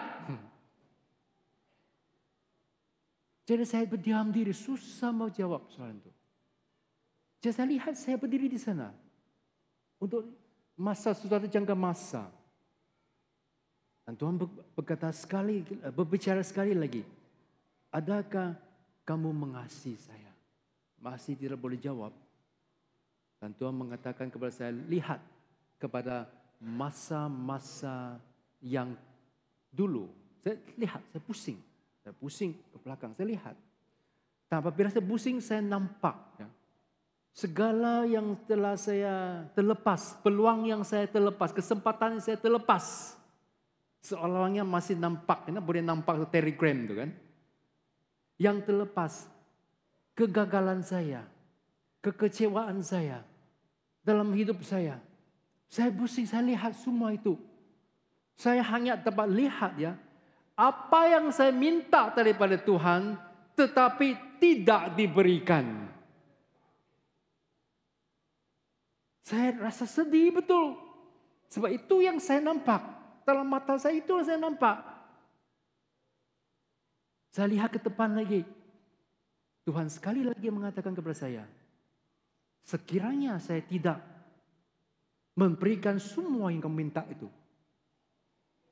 Jadi saya berdiam diri, susah mau jawab soal itu. Jadi saya lihat saya berdiri di sana untuk suatu jangka masa. Dan Tuhan berbicara sekali lagi. Adakah kamu mengasihi saya? Masih tidak boleh jawab. Dan Tuhan mengatakan kepada saya, lihat kepada masa-masa yang dulu. Saya lihat, saya pusing. Saya pusing ke belakang, saya lihat. Dan apabila saya pusing, saya nampak. Ya, segala yang telah saya terlepas, peluang yang saya terlepas, kesempatan yang saya terlepas. Seolah-olahnya masih nampak, ini boleh nampak telegram itu kan. Yang terlepas, kegagalan saya, kekecewaan saya dalam hidup saya. Saya pusing, saya lihat semua itu. Saya hanya dapat lihat ya, apa yang saya minta daripada Tuhan, tetapi tidak diberikan. Saya rasa sedih betul. Sebab itu yang saya nampak. Dalam mata saya itu yang saya nampak. Saya lihat ke depan lagi. Tuhan sekali lagi mengatakan kepada saya, sekiranya saya tidak memberikan semua yang kamu minta itu,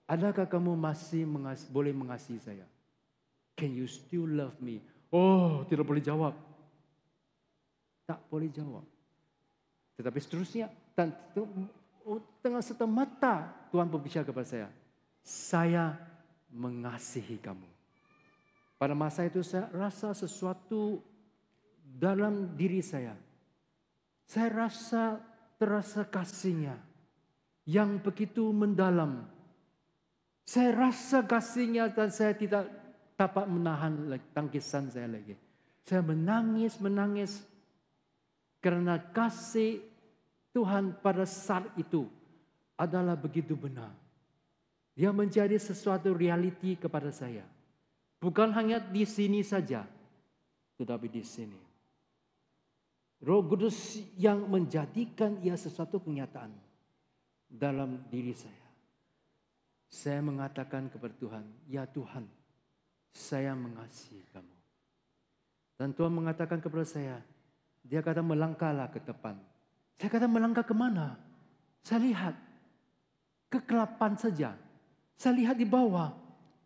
adakah kamu masih boleh mengasihi saya? Can you still love me? Oh, tidak boleh jawab. Tak boleh jawab. Tetapi seterusnya, dan tengah serta mata Tuhan berbicara kepada saya mengasihi kamu. Pada masa itu saya rasa sesuatu dalam diri saya. Saya terasa kasihnya yang begitu mendalam. Saya rasa kasihnya dan saya tidak dapat menahan tangkisan saya lagi. Saya menangis karena kasih Tuhan pada saat itu adalah begitu benar. Dia menjadi sesuatu realiti kepada saya. Bukan hanya di sini saja, tetapi di sini. Roh Kudus yang menjadikan ia sesuatu kenyataan dalam diri saya. Saya mengatakan kepada Tuhan, ya Tuhan, saya mengasihi kamu. Dan Tuhan mengatakan kepada saya, dia kata melangkahlah ke depan. Saya kata melangkah kemana? Saya lihat kegelapan saja. Saya lihat di bawah,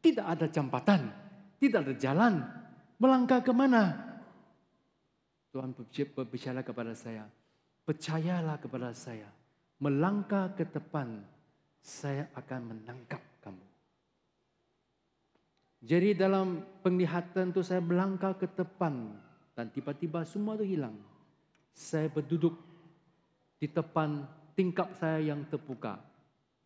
tidak ada jembatan. Tidak ada jalan. Melangkah kemana? Tuhan berbicara kepada saya. Percayalah kepada saya. Melangkah ke depan. Saya akan menangkap kamu. Jadi dalam penglihatan itu saya melangkah ke depan. Dan tiba-tiba semua itu hilang. Saya berduduk di depan tingkap saya yang terbuka.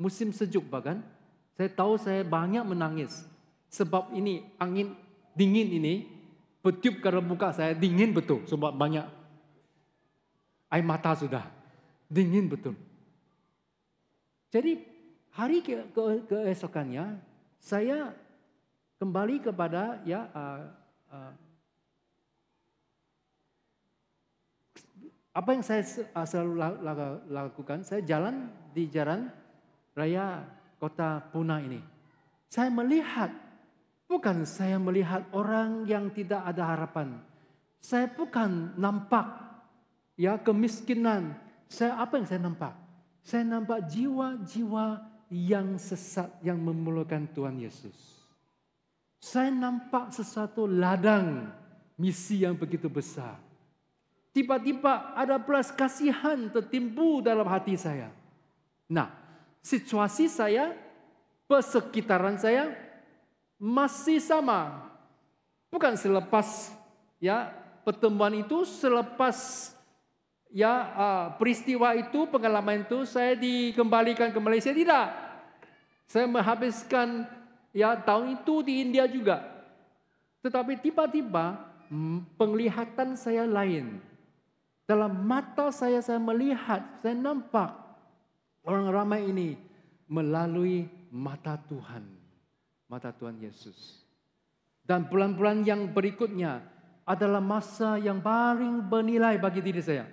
Musim sejuk bahkan. Saya tahu saya banyak menangis. Sebab ini angin dingin ini bertiup ke muka saya, dingin betul. Sebab banyak air mata sudah. Dingin betul. Jadi hari keesokannya saya kembali kepada apa yang saya selalu lakukan. Saya jalan di jalan raya kota Pune ini. Saya melihat, bukan saya melihat orang yang tidak ada harapan. Saya bukan nampak kemiskinan. Apa yang saya nampak? Saya nampak jiwa-jiwa yang sesat yang memerlukan Tuhan Yesus. Saya nampak sesuatu ladang misi yang begitu besar. Tiba-tiba ada belas kasihan tertimbul dalam hati saya. Nah, situasi saya, persekitaran saya masih sama. Bukan selepas pertemuan itu, selepas peristiwa itu, pengalaman itu saya dikembalikan ke Malaysia, tidak. Saya menghabiskan tahun itu di India juga. Tetapi tiba-tiba penglihatan saya lain. Dalam mata saya melihat, saya nampak orang ramai ini melalui mata Tuhan. Mata Tuhan Yesus. Dan bulan-bulan yang berikutnya adalah masa yang paling bernilai bagi diri saya.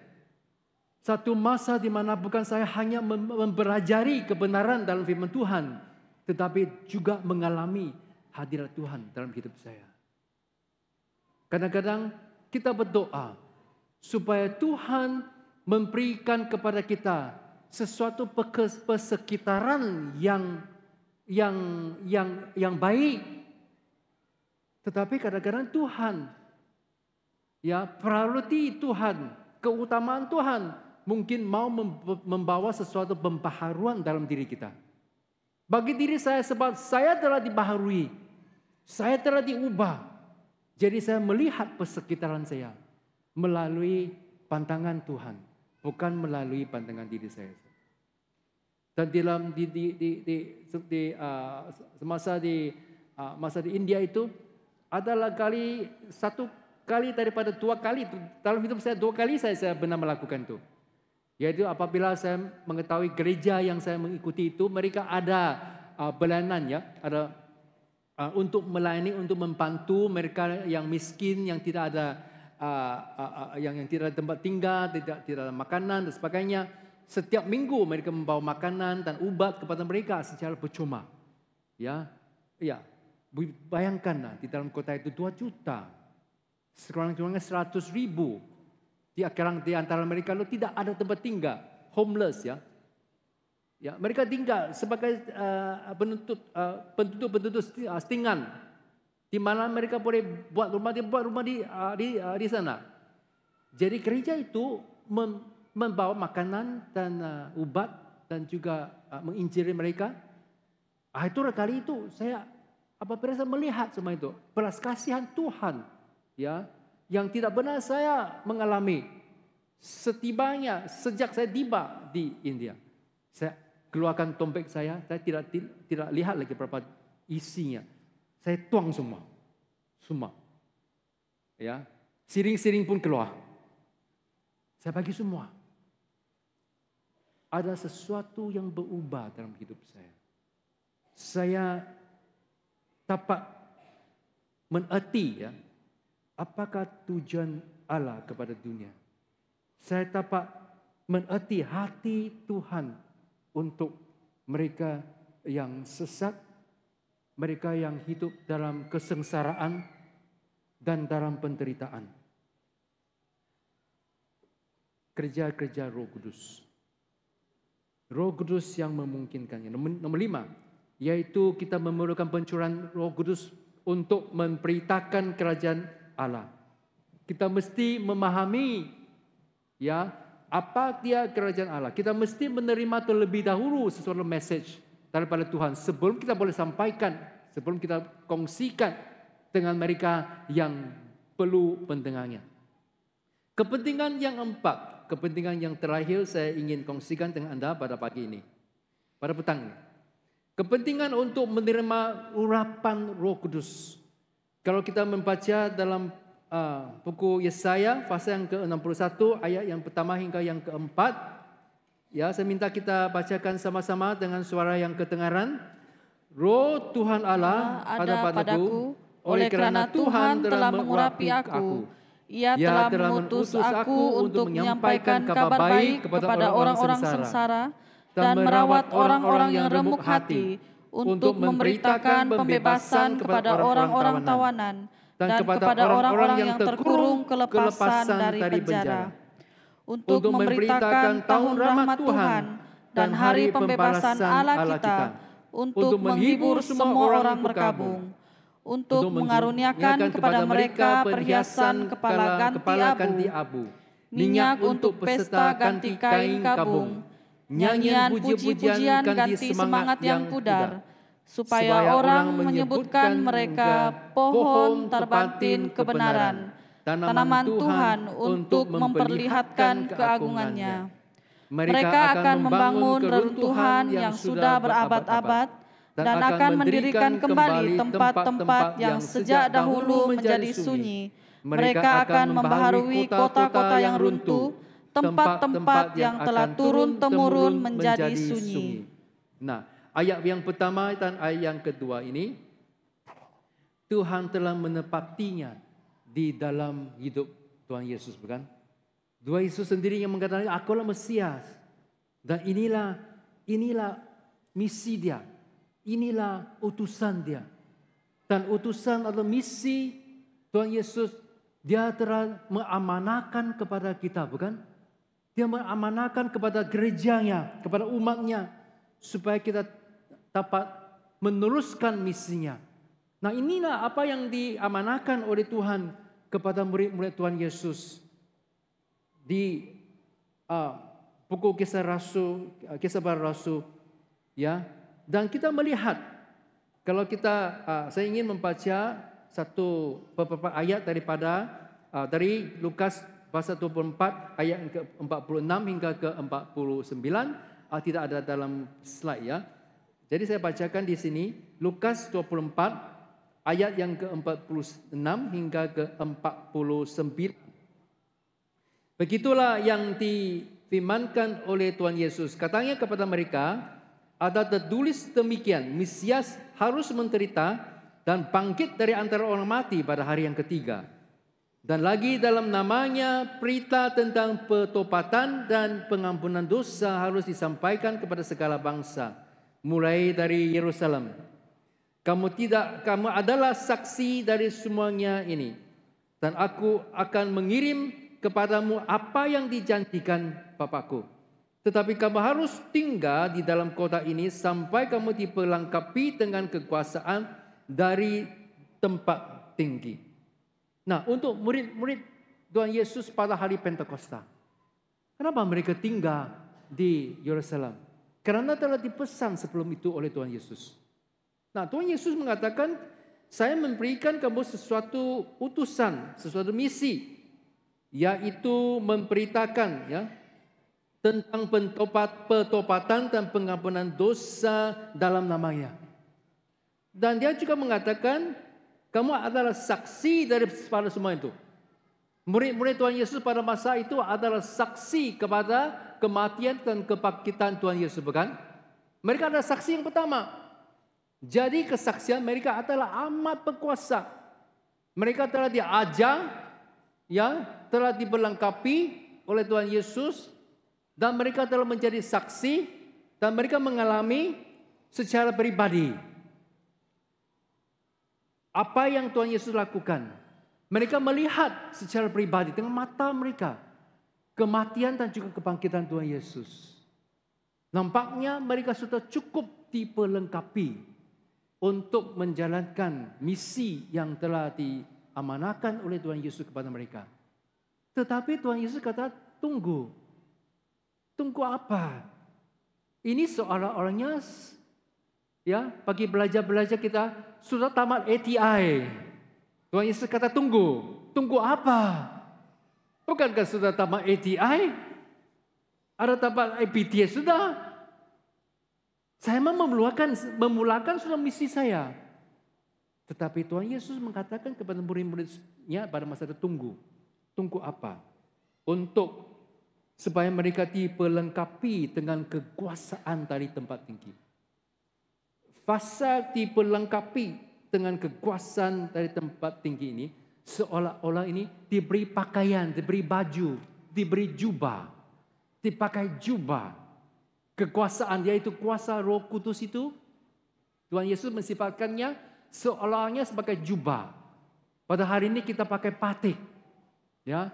Satu masa di mana bukan saya hanya mempelajari kebenaran dalam firman Tuhan, tetapi juga mengalami hadirat Tuhan dalam hidup saya. Kadang-kadang kita berdoa supaya Tuhan memberikan kepada kita sesuatu persekitaran yang baik. Tetapi kadang-kadang Tuhan, priority Tuhan, keutamaan Tuhan mungkin mau membawa sesuatu pembaharuan dalam diri kita. Bagi diri saya, sebab saya telah dibaharui, saya telah diubah. Jadi saya melihat persekitaran saya melalui pandangan Tuhan, bukan melalui pandangan diri saya. Dan dalam masa di India itu adalah satu kali daripada 2 kali dalam hidup saya, 2 kali saya benar melakukan itu. Yaitu apabila saya mengetahui gereja yang saya mengikuti itu mereka ada pelayanan ya, ada untuk melayani, untuk membantu mereka yang miskin, yang tidak ada yang tidak ada tempat tinggal, tidak ada makanan dan sebagainya. Setiap minggu mereka membawa makanan dan obat kepada mereka secara percuma. Ya, bayangkan di dalam kota itu 2 juta, sekurang-kurangnya 100.000 di antara mereka tidak ada tempat tinggal, homeless ya. Ya, mereka tinggal sebagai penduduk setingan, di mana mereka boleh buat rumah di sana. Jadi gereja itu membawa makanan dan obat dan juga menginjili mereka. Itulah kali itu saya apabila saya melihat semua itu belas kasihan Tuhan ya, yang tidak pernah saya mengalami sejak saya tiba di India. Saya keluarkan dompet saya tidak lihat lagi berapa isinya. Saya tuang semua. Ya, siring-siring pun keluar. Saya bagi semua. Ada sesuatu yang berubah dalam hidup saya. Saya dapat mengerti ya, apakah tujuan Allah kepada dunia. Saya dapat mengerti hati Tuhan untuk mereka yang sesat, mereka yang hidup dalam kesengsaraan dan dalam penderitaan. Kerja-kerja Roh Kudus. Roh Kudus yang memungkinkannya. Nomor 5, yaitu kita memerlukan pencurahan Roh Kudus untuk memberitakan kerajaan Allah. Kita mesti memahami ya, apa dia kerajaan Allah. Kita mesti menerima terlebih dahulu sesuatu message daripada Tuhan sebelum kita boleh sampaikan, sebelum kita kongsikan dengan mereka yang perlu pendengarnya. Kepentingan yang 4, kepentingan yang terakhir saya ingin kongsikan dengan Anda pada pagi ini, pada petang ini. Kepentingan untuk menerima urapan Roh Kudus. Kalau kita membaca dalam buku Yesaya pasal yang ke-61 ayat yang pertama hingga yang ke-4, ya, saya minta kita bacakan sama-sama dengan suara yang kedengaran. Roh Tuhan Allah ada padaku, oleh kerana Tuhan telah mengurapi aku. Ia telah mengutus aku untuk menyampaikan kabar baik kepada orang-orang sengsara dan merawat orang-orang yang remuk hati, untuk memberitakan pembebasan kepada orang-orang tawanan dan kepada orang-orang yang terkurung kelepasan dari penjara, untuk memberitakan tahun rahmat Tuhan dan hari pembebasan Allah kita, untuk menghibur semua orang berkabung, untuk mengaruniakan kepada mereka perhiasan kepala ganti abu, minyak untuk pesta ganti kain kabung, nyanyian puji-pujian ganti semangat yang pudar, supaya orang menyebutkan mereka pohon terbantin kebenaran, tanaman Tuhan untuk memperlihatkan keagungannya. Mereka akan membangun reruntuhan yang sudah berabad-abad dan akan mendirikan kembali tempat-tempat yang sejak dahulu menjadi sunyi. Mereka akan membaharui kota-kota yang runtuh, tempat-tempat yang telah turun-temurun menjadi sunyi. Nah, ayat yang pertama dan ayat yang kedua ini, Tuhan telah menepatinya di dalam hidup Tuhan Yesus, bukan? Tuhan Yesus sendiri yang mengatakan, akulah Mesias. Dan inilah misi dia. Inilah utusan dia. Dan utusan atau misi Tuhan Yesus, dia telah mengamanahkan kepada kita, bukan? Dia mengamanahkan kepada gerejanya, kepada umatnya, supaya kita dapat meneruskan misinya. Nah, inilah apa yang diamanahkan oleh Tuhan kepada murid-murid Tuhan Yesus di buku Kisah Para Rasul, ya. Dan kita melihat, kalau saya ingin membaca beberapa ayat dari Lukas pasal 24 ayat ke-46 hingga ke-49. tidak ada dalam slide ya. Jadi saya bacakan di sini Lukas 24 ayat yang ke-46 hingga ke-49. Begitulah yang difirmankan oleh Tuhan Yesus. Katanya kepada mereka, ada tertulis demikian, Mesias harus menderita dan bangkit dari antara orang mati pada hari yang ketiga. Dan lagi dalam namanya berita tentang pertobatan dan pengampunan dosa harus disampaikan kepada segala bangsa, mulai dari Yerusalem. Kamu adalah saksi dari semuanya ini, dan aku akan mengirim kepadamu apa yang dijanjikan Bapakku. Tetapi kamu harus tinggal di dalam kota ini sampai kamu diperlengkapi dengan kekuasaan dari tempat tinggi. Nah, untuk murid-murid Tuhan Yesus pada hari Pentakosta, kenapa mereka tinggal di Yerusalem? Karena telah dipesan sebelum itu oleh Tuhan Yesus. Nah, Tuhan Yesus mengatakan, saya memberikan kamu sesuatu utusan, sesuatu misi, yaitu memberitakan ya tentang pertobatan dan pengampunan dosa dalam namanya. Dan dia juga mengatakan, kamu adalah saksi daripada semua itu. Murid-murid Tuhan Yesus pada masa itu adalah saksi kepada kematian dan kebangkitan Tuhan Yesus, bukan? Mereka adalah saksi yang pertama. Jadi kesaksian mereka adalah amat berkuasa. Mereka telah diajar, ya, telah diperlengkapi oleh Tuhan Yesus, dan mereka telah menjadi saksi, dan mereka mengalami secara pribadi apa yang Tuhan Yesus lakukan. Mereka melihat secara pribadi dengan mata mereka kematian dan juga kebangkitan Tuhan Yesus. Nampaknya mereka sudah cukup diperlengkapi untuk menjalankan misi yang telah diamanahkan oleh Tuhan Yesus kepada mereka. Tetapi Tuhan Yesus kata, tunggu. Tunggu apa? Ini seorang-orangnya ya, bagi belajar-belajar kita sudah tamat ATI. Tuhan Yesus kata tunggu. Tunggu apa? Bukankah sudah tamat ATI? Ada tamat IPTS sudah? Saya memulakan sudah misi saya. Tetapi Tuhan Yesus mengatakan kepada murid-muridnya pada masa itu tunggu. Tunggu apa? Supaya mereka diperlengkapi dengan kekuasaan dari tempat tinggi. Fasa diperlengkapi dengan kekuasaan dari tempat tinggi ini, seolah-olah ini diberi pakaian, diberi baju, diberi jubah, dipakai jubah. Kekuasaan yaitu kuasa Roh Kudus itu, Tuhan Yesus mensifatkannya seolah-olahnya sebagai jubah. Pada hari ini kita pakai batik, ya,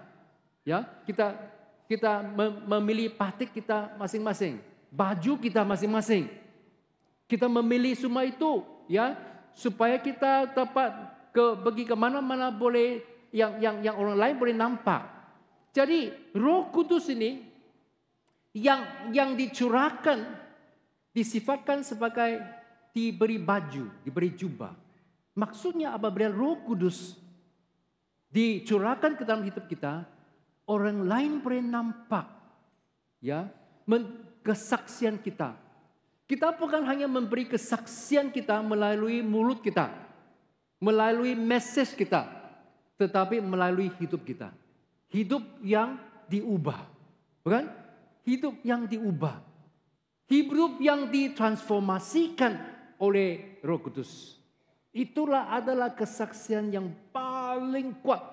kita memilih batik kita masing-masing, baju kita masing-masing. Kita memilih semua itu, ya, supaya kita dapat pergi ke mana-mana boleh yang orang lain boleh nampak. Jadi Roh Kudus ini yang dicurahkan disifatkan sebagai diberi baju, diberi jubah. Maksudnya apabila Roh Kudus dicurahkan ke dalam hidup kita, orang lain boleh nampak, ya, kesaksian kita. Kita bukan hanya memberi kesaksian kita melalui mulut kita, melalui message kita, tetapi melalui hidup kita. Hidup yang diubah, bukan? Hidup yang diubah. Hidup yang ditransformasikan oleh Roh Kudus. Itulah adalah kesaksian yang paling kuat.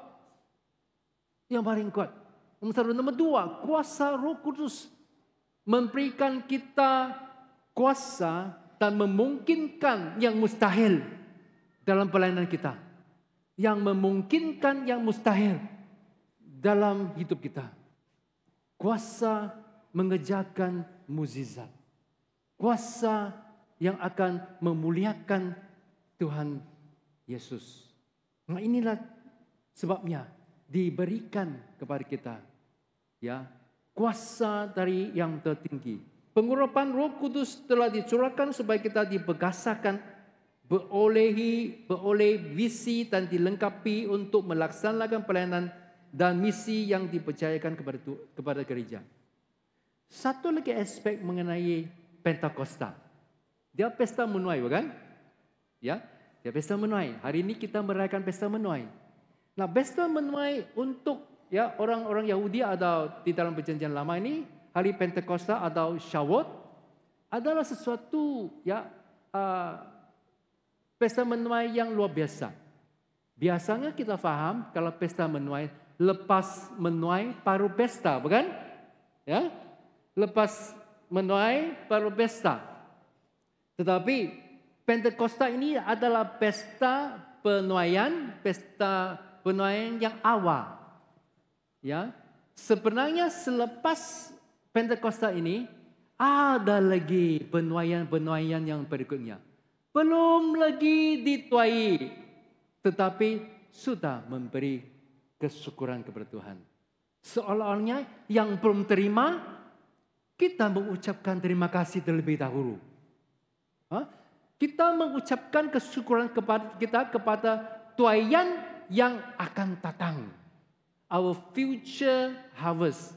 Yang paling kuat. Nomor satu. Nomor dua, kuasa Roh Kudus memberikan kita kuasa dan memungkinkan yang mustahil dalam pelayanan kita. Yang memungkinkan yang mustahil dalam hidup kita. Kuasa mengerjakan mukjizat. Kuasa yang akan memuliakan Tuhan Yesus. Nah, inilah sebabnya diberikan kepada kita, ya, kuasa dari yang tertinggi. Pengurapan Roh Kudus telah dicurahkan supaya kita diperkasakan, beroleh visi dan dilengkapi untuk melaksanakan pelayanan dan misi yang dipercayakan kepada gereja. Satu lagi aspek mengenai Pentakosta. Dia pesta menuai, bukan? Ya, dia pesta menuai. Hari ini kita merayakan pesta menuai. Nah, pesta menuai untuk ya orang-orang Yahudi atau di dalam perjanjian lama ini, hari Pentakosta atau Syawot adalah sesuatu ya pesta menuai yang luar biasa. Biasanya kita faham kalau pesta menuai lepas menuai baru pesta, bukan? Ya, lepas menuai baru pesta. Tetapi Pentakosta ini adalah pesta penuaian yang awal. Ya, sebenarnya selepas Pentakosta ini ada lagi penuaian yang berikutnya. Belum lagi dituai, tetapi sudah memberi kesyukuran kepada Tuhan. Seolah-olahnya yang belum terima, kita mengucapkan terima kasih terlebih dahulu. Kita mengucapkan kesyukuran kepada tuaian yang akan datang. Our future harvest.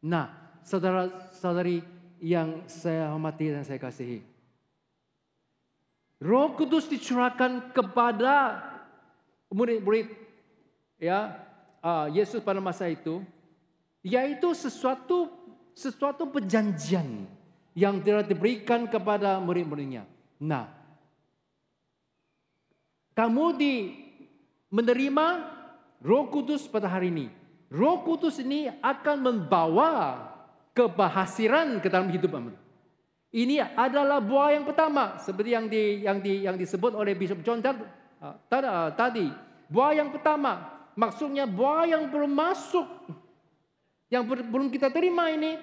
Nah, saudara-saudari yang saya hormati dan saya kasihi, Roh Kudus dicurahkan kepada murid-murid ya Yesus pada masa itu, yaitu sesuatu perjanjian yang telah diberikan kepada murid-muridnya. Nah, kamu menerima Roh Kudus pada hari ini. Roh Kudus ini akan membawa keberhasilan ke dalam hidup kamu. Ini adalah buah yang pertama, seperti yang disebut oleh Bishop John tadi. Buah yang pertama, maksudnya buah yang belum masuk, yang belum kita terima ini,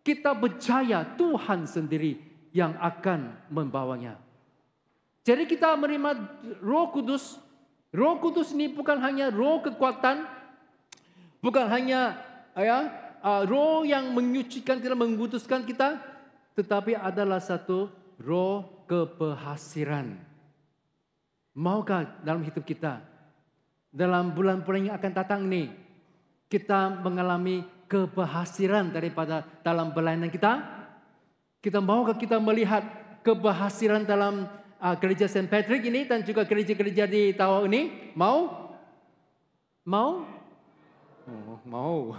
kita percaya Tuhan sendiri yang akan membawanya. Jadi kita menerima Roh Kudus. Roh Kudus ini bukan hanya roh kekuatan, bukan hanya roh yang menyucikan kita, menguduskan kita, tetapi adalah satu roh keberhasilan. Maukah dalam hidup kita, dalam bulan-bulan yang akan datang ini, kita mengalami keberhasilan daripada dalam pelayanan kita? Kita maukah kita melihat keberhasilan dalam gereja St. Patrick ini dan juga gereja-gereja di Tawau ini? Mau? Mau? Oh, mau.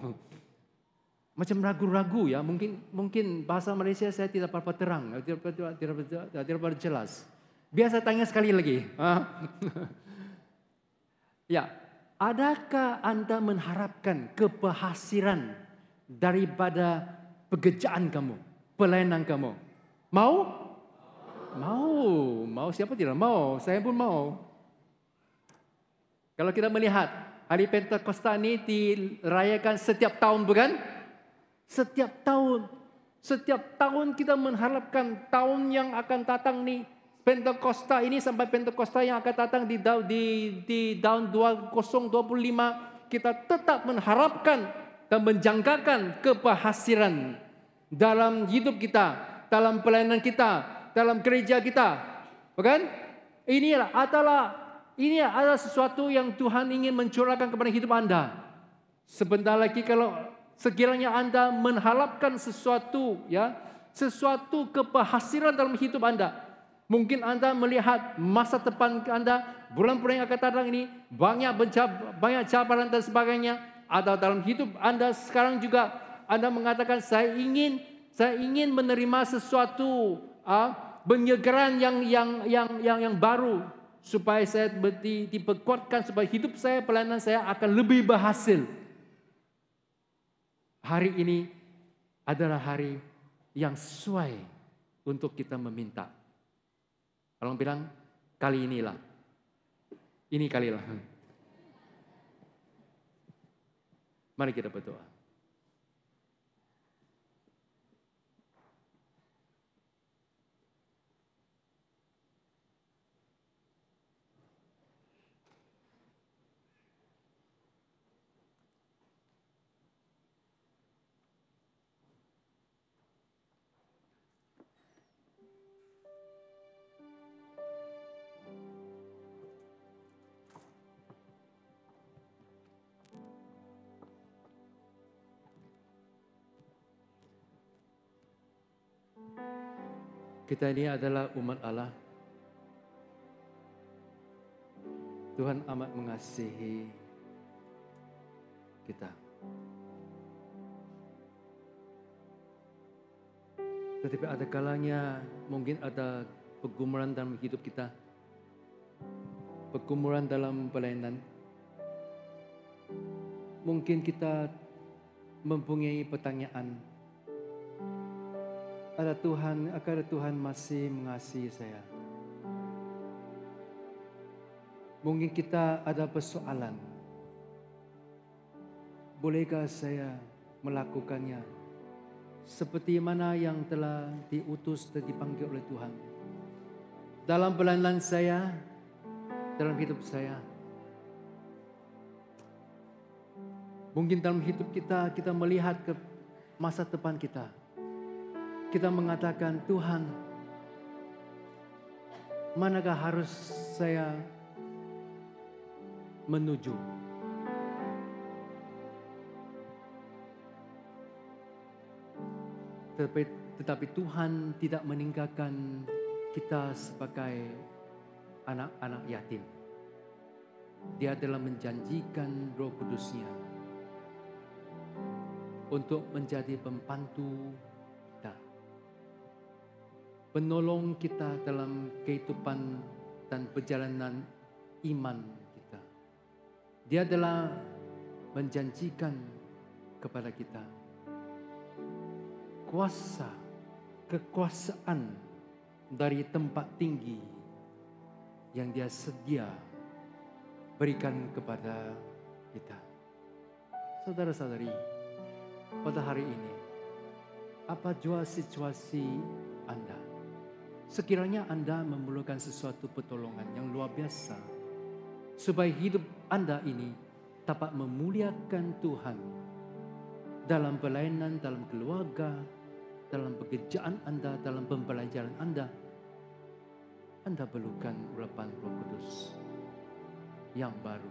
Macam ragu-ragu ya. Mungkin bahasa Malaysia saya tidak apa terang, tidak jelas. Biasa tanya sekali lagi. Ya, adakah Anda mengharapkan keberhasilan daripada pekerjaan kamu? Pelayanan kamu. Mau? Mau. Siapa tidak mau? Saya pun mau. Kalau kita melihat hari Pentakosta ini dirayakan setiap tahun, bukan? Setiap tahun kita mengharapkan tahun yang akan datang nih, Pentakosta ini sampai Pentakosta yang akan datang di tahun 2025, kita tetap mengharapkan dan menjangkakan keberhasilan dalam hidup kita, dalam pelayanan kita, dalam gereja kita, bukan? Ini adalah sesuatu yang Tuhan ingin mencurahkan kepada hidup Anda. Sebentar lagi kalau sekiranya Anda mengharapkan sesuatu keberhasilan dalam hidup Anda, mungkin Anda melihat masa depan Anda, bulan-bulan yang akan datang ini banyak cabaran dan sebagainya, atau dalam hidup Anda sekarang juga Anda mengatakan saya ingin menerima sesuatu penyegaran yang baru supaya saya diperkuatkan, supaya hidup saya, pelayanan saya akan lebih berhasil. Hari ini adalah hari yang sesuai untuk kita meminta. Orang bilang kali inilah. Ini kalilah. Mari kita berdoa. Kita ini adalah umat Allah. Tuhan amat mengasihi kita. Tetapi ada kalanya mungkin ada pergumulan dalam hidup kita. Pergumulan dalam pelayanan. Mungkin kita mempunyai pertanyaan. Apakah Tuhan masih mengasihi saya? Mungkin kita ada persoalan. Bolehkah saya melakukannya seperti mana yang telah diutus dan dipanggil oleh Tuhan? Dalam pelayanan saya, dalam hidup saya. Mungkin dalam hidup kita, kita melihat ke masa depan kita. Kita mengatakan, Tuhan, manakah harus saya menuju? Tetapi Tuhan tidak meninggalkan kita sebagai anak-anak yatim. Dia telah menjanjikan Roh Kudus-Nya untuk menjadi pembantu kita, penolong kita dalam kehidupan dan perjalanan iman kita. Dia telah menjanjikan kepada kita kuasa, kekuasaan dari tempat tinggi yang Dia sedia berikan kepada kita. Saudara-saudari, pada hari ini, apa jua situasi Anda? Sekiranya Anda memerlukan sesuatu pertolongan yang luar biasa, supaya hidup Anda ini dapat memuliakan Tuhan dalam pelayanan, dalam keluarga, dalam pekerjaan Anda, dalam pembelajaran Anda perlukan urapan Roh Kudus yang baru.